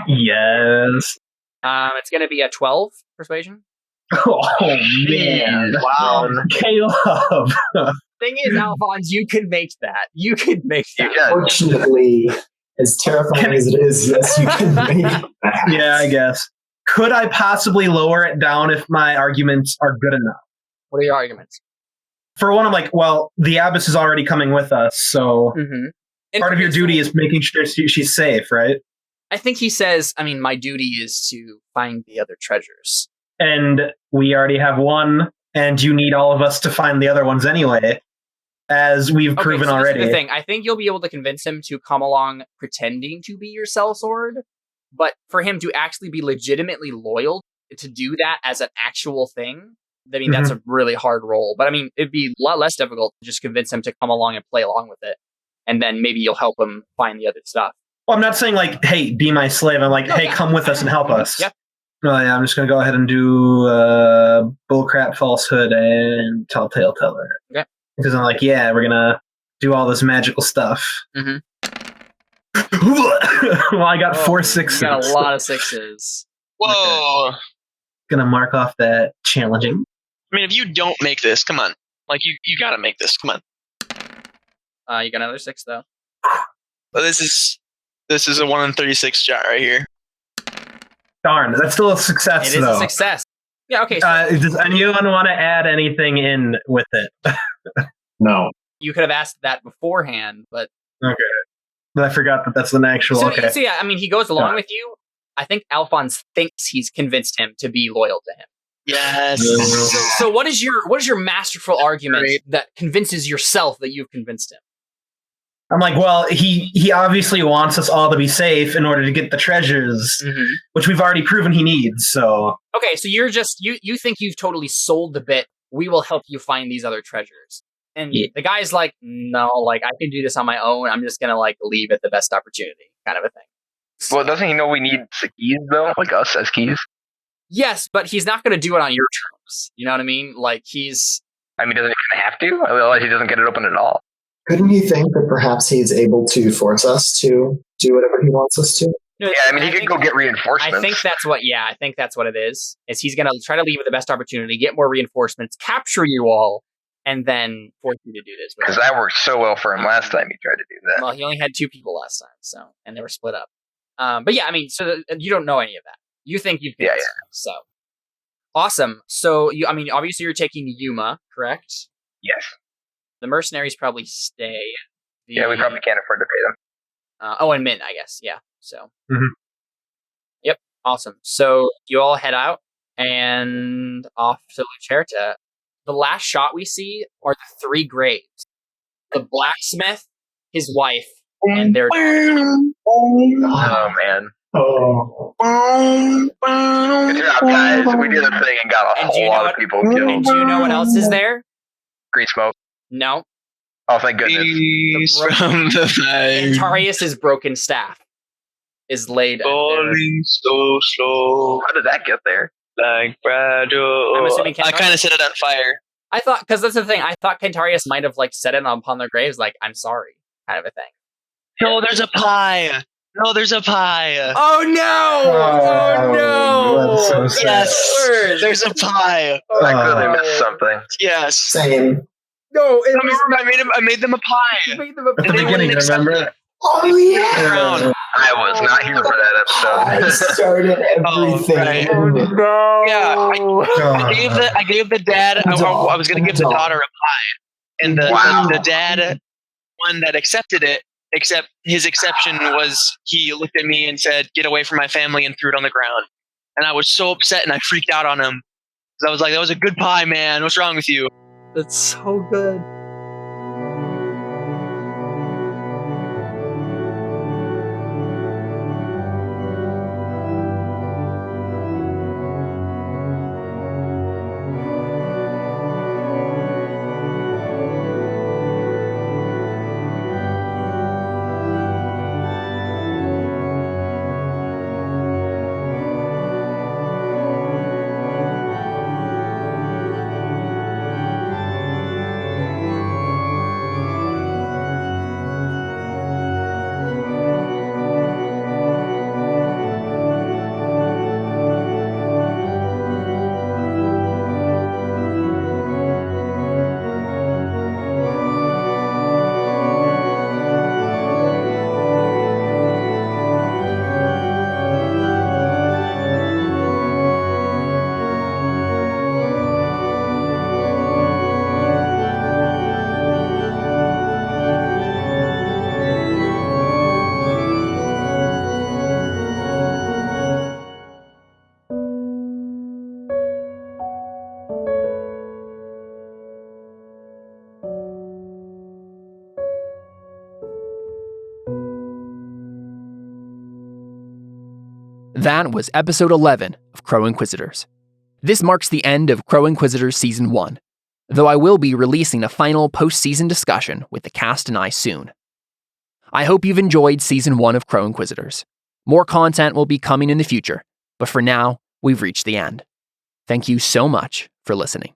Yes. It's going to be a 12 persuasion. Oh, man. Wow. Caleb. Thing is, Alphonse, you could make that. You could make that. Fortunately, as terrifying as it is, yes, you can make that. Yeah, I guess. Could I possibly lower it down if my arguments are good enough? What are your arguments? For one, I'm well, the abbess is already coming with us, so part of your duty is making sure she's safe, right? I think he says, my duty is to find the other treasures. And we already have one, and you need all of us to find the other ones anyway, as we've proven already. This is the thing. I think you'll be able to convince him to come along pretending to be your sellsword, but for him to actually be legitimately loyal, to do that as an actual thing, that's a really hard role. But it'd be a lot less difficult to just convince him to come along and play along with it. And then maybe you'll help him find the other stuff. Well, I'm not saying hey, be my slave. I'm hey, come with us and help us. Yep. Oh, yeah, I'm just going to go ahead and do bullcrap, falsehood, and telltale teller. Okay. Because I'm we're going to do all this magical stuff. Mm-hmm. Well, I got 4 sixes. You got a lot of sixes. Whoa. Okay. Gonna mark off that challenging. If you don't make this, come on. You gotta make this, come on. You got another 6, though. Well, this is a 1 in 36 shot right here. Darn, that's still a success, It is a success. Yeah, okay. So does anyone want to add anything in with it? No. You could have asked that beforehand, but... Okay. But I forgot that that's an actual... So yeah, he goes along with you. I think Alphonse thinks he's convinced him to be loyal to him. Yes. So what is your masterful argument that convinces yourself that you've convinced him? I'm well, he obviously wants us all to be safe in order to get the treasures, which we've already proven he needs, so... Okay, so you're just... You think you've totally sold the bit, we will help you find these other treasures. And the guy's no, I can do this on my own, I'm just gonna, leave at the best opportunity. kind of a thing. Well, doesn't he know we need the keys, though? Like us as keys? Yes, but he's not going to do it on your terms. You know what I mean? Like, doesn't he have to? Otherwise, he doesn't get it open at all. Couldn't you think that perhaps he's able to force us to do whatever he wants us to? No, yeah, I mean, he could go get reinforcements. I think that's what it is. Is he's going to try to leave with the best opportunity, get more reinforcements, capture you all, and then force you to do this. Because that worked so well for him last time he tried to do that. Well, he only had 2 people last time, and they were split up. But yeah, I mean, so you don't know any of that. You think you can. Yeah. So awesome. So obviously you're taking Yuma, correct? Yes. The mercenaries probably stay. Yeah, we probably can't afford to pay them. And Min, I guess. Yeah. So. Mm-hmm. Yep. Awesome. So you all head out and off to Lucerta. The last shot we see are the 3 graves: the blacksmith, his wife, and their daughter. Oh man. Oh. Good job, guys. We did a thing and got a whole lot of people killed. And do you know what else is there? Green smoke. No. Oh, thank goodness. Antarius' broken staff is laid. Falling so slow. How did that get there? Like Brado. I'm assuming I kind of set it on fire. I thought, because that's the thing, I thought Cantarius might have set it upon their graves, like, I'm sorry, kind of a thing. No, there's a pie. Oh no! Oh no! Yes, there's a pie. I clearly missed something. Yes. Same. No, I made them a pie. You made them a pie. At the beginning, remember? Oh yeah. I was not here for that episode. I started everything. No. Yeah, I gave the dad. I was going to give the daughter a pie, and the dad one that accepted it. Except his exception was he looked at me and said, "Get away from my family," and threw it on the ground. And I was so upset, and I freaked out on him because I was like, "That was a good pie, man. What's wrong with you?" That's so good. That was episode 11 of Crow Inquisitors. This marks the end of Crow Inquisitors Season 1, though I will be releasing a final post-season discussion with the cast and I soon. I hope you've enjoyed Season 1 of Crow Inquisitors. More content will be coming in the future, but for now, we've reached the end. Thank you so much for listening.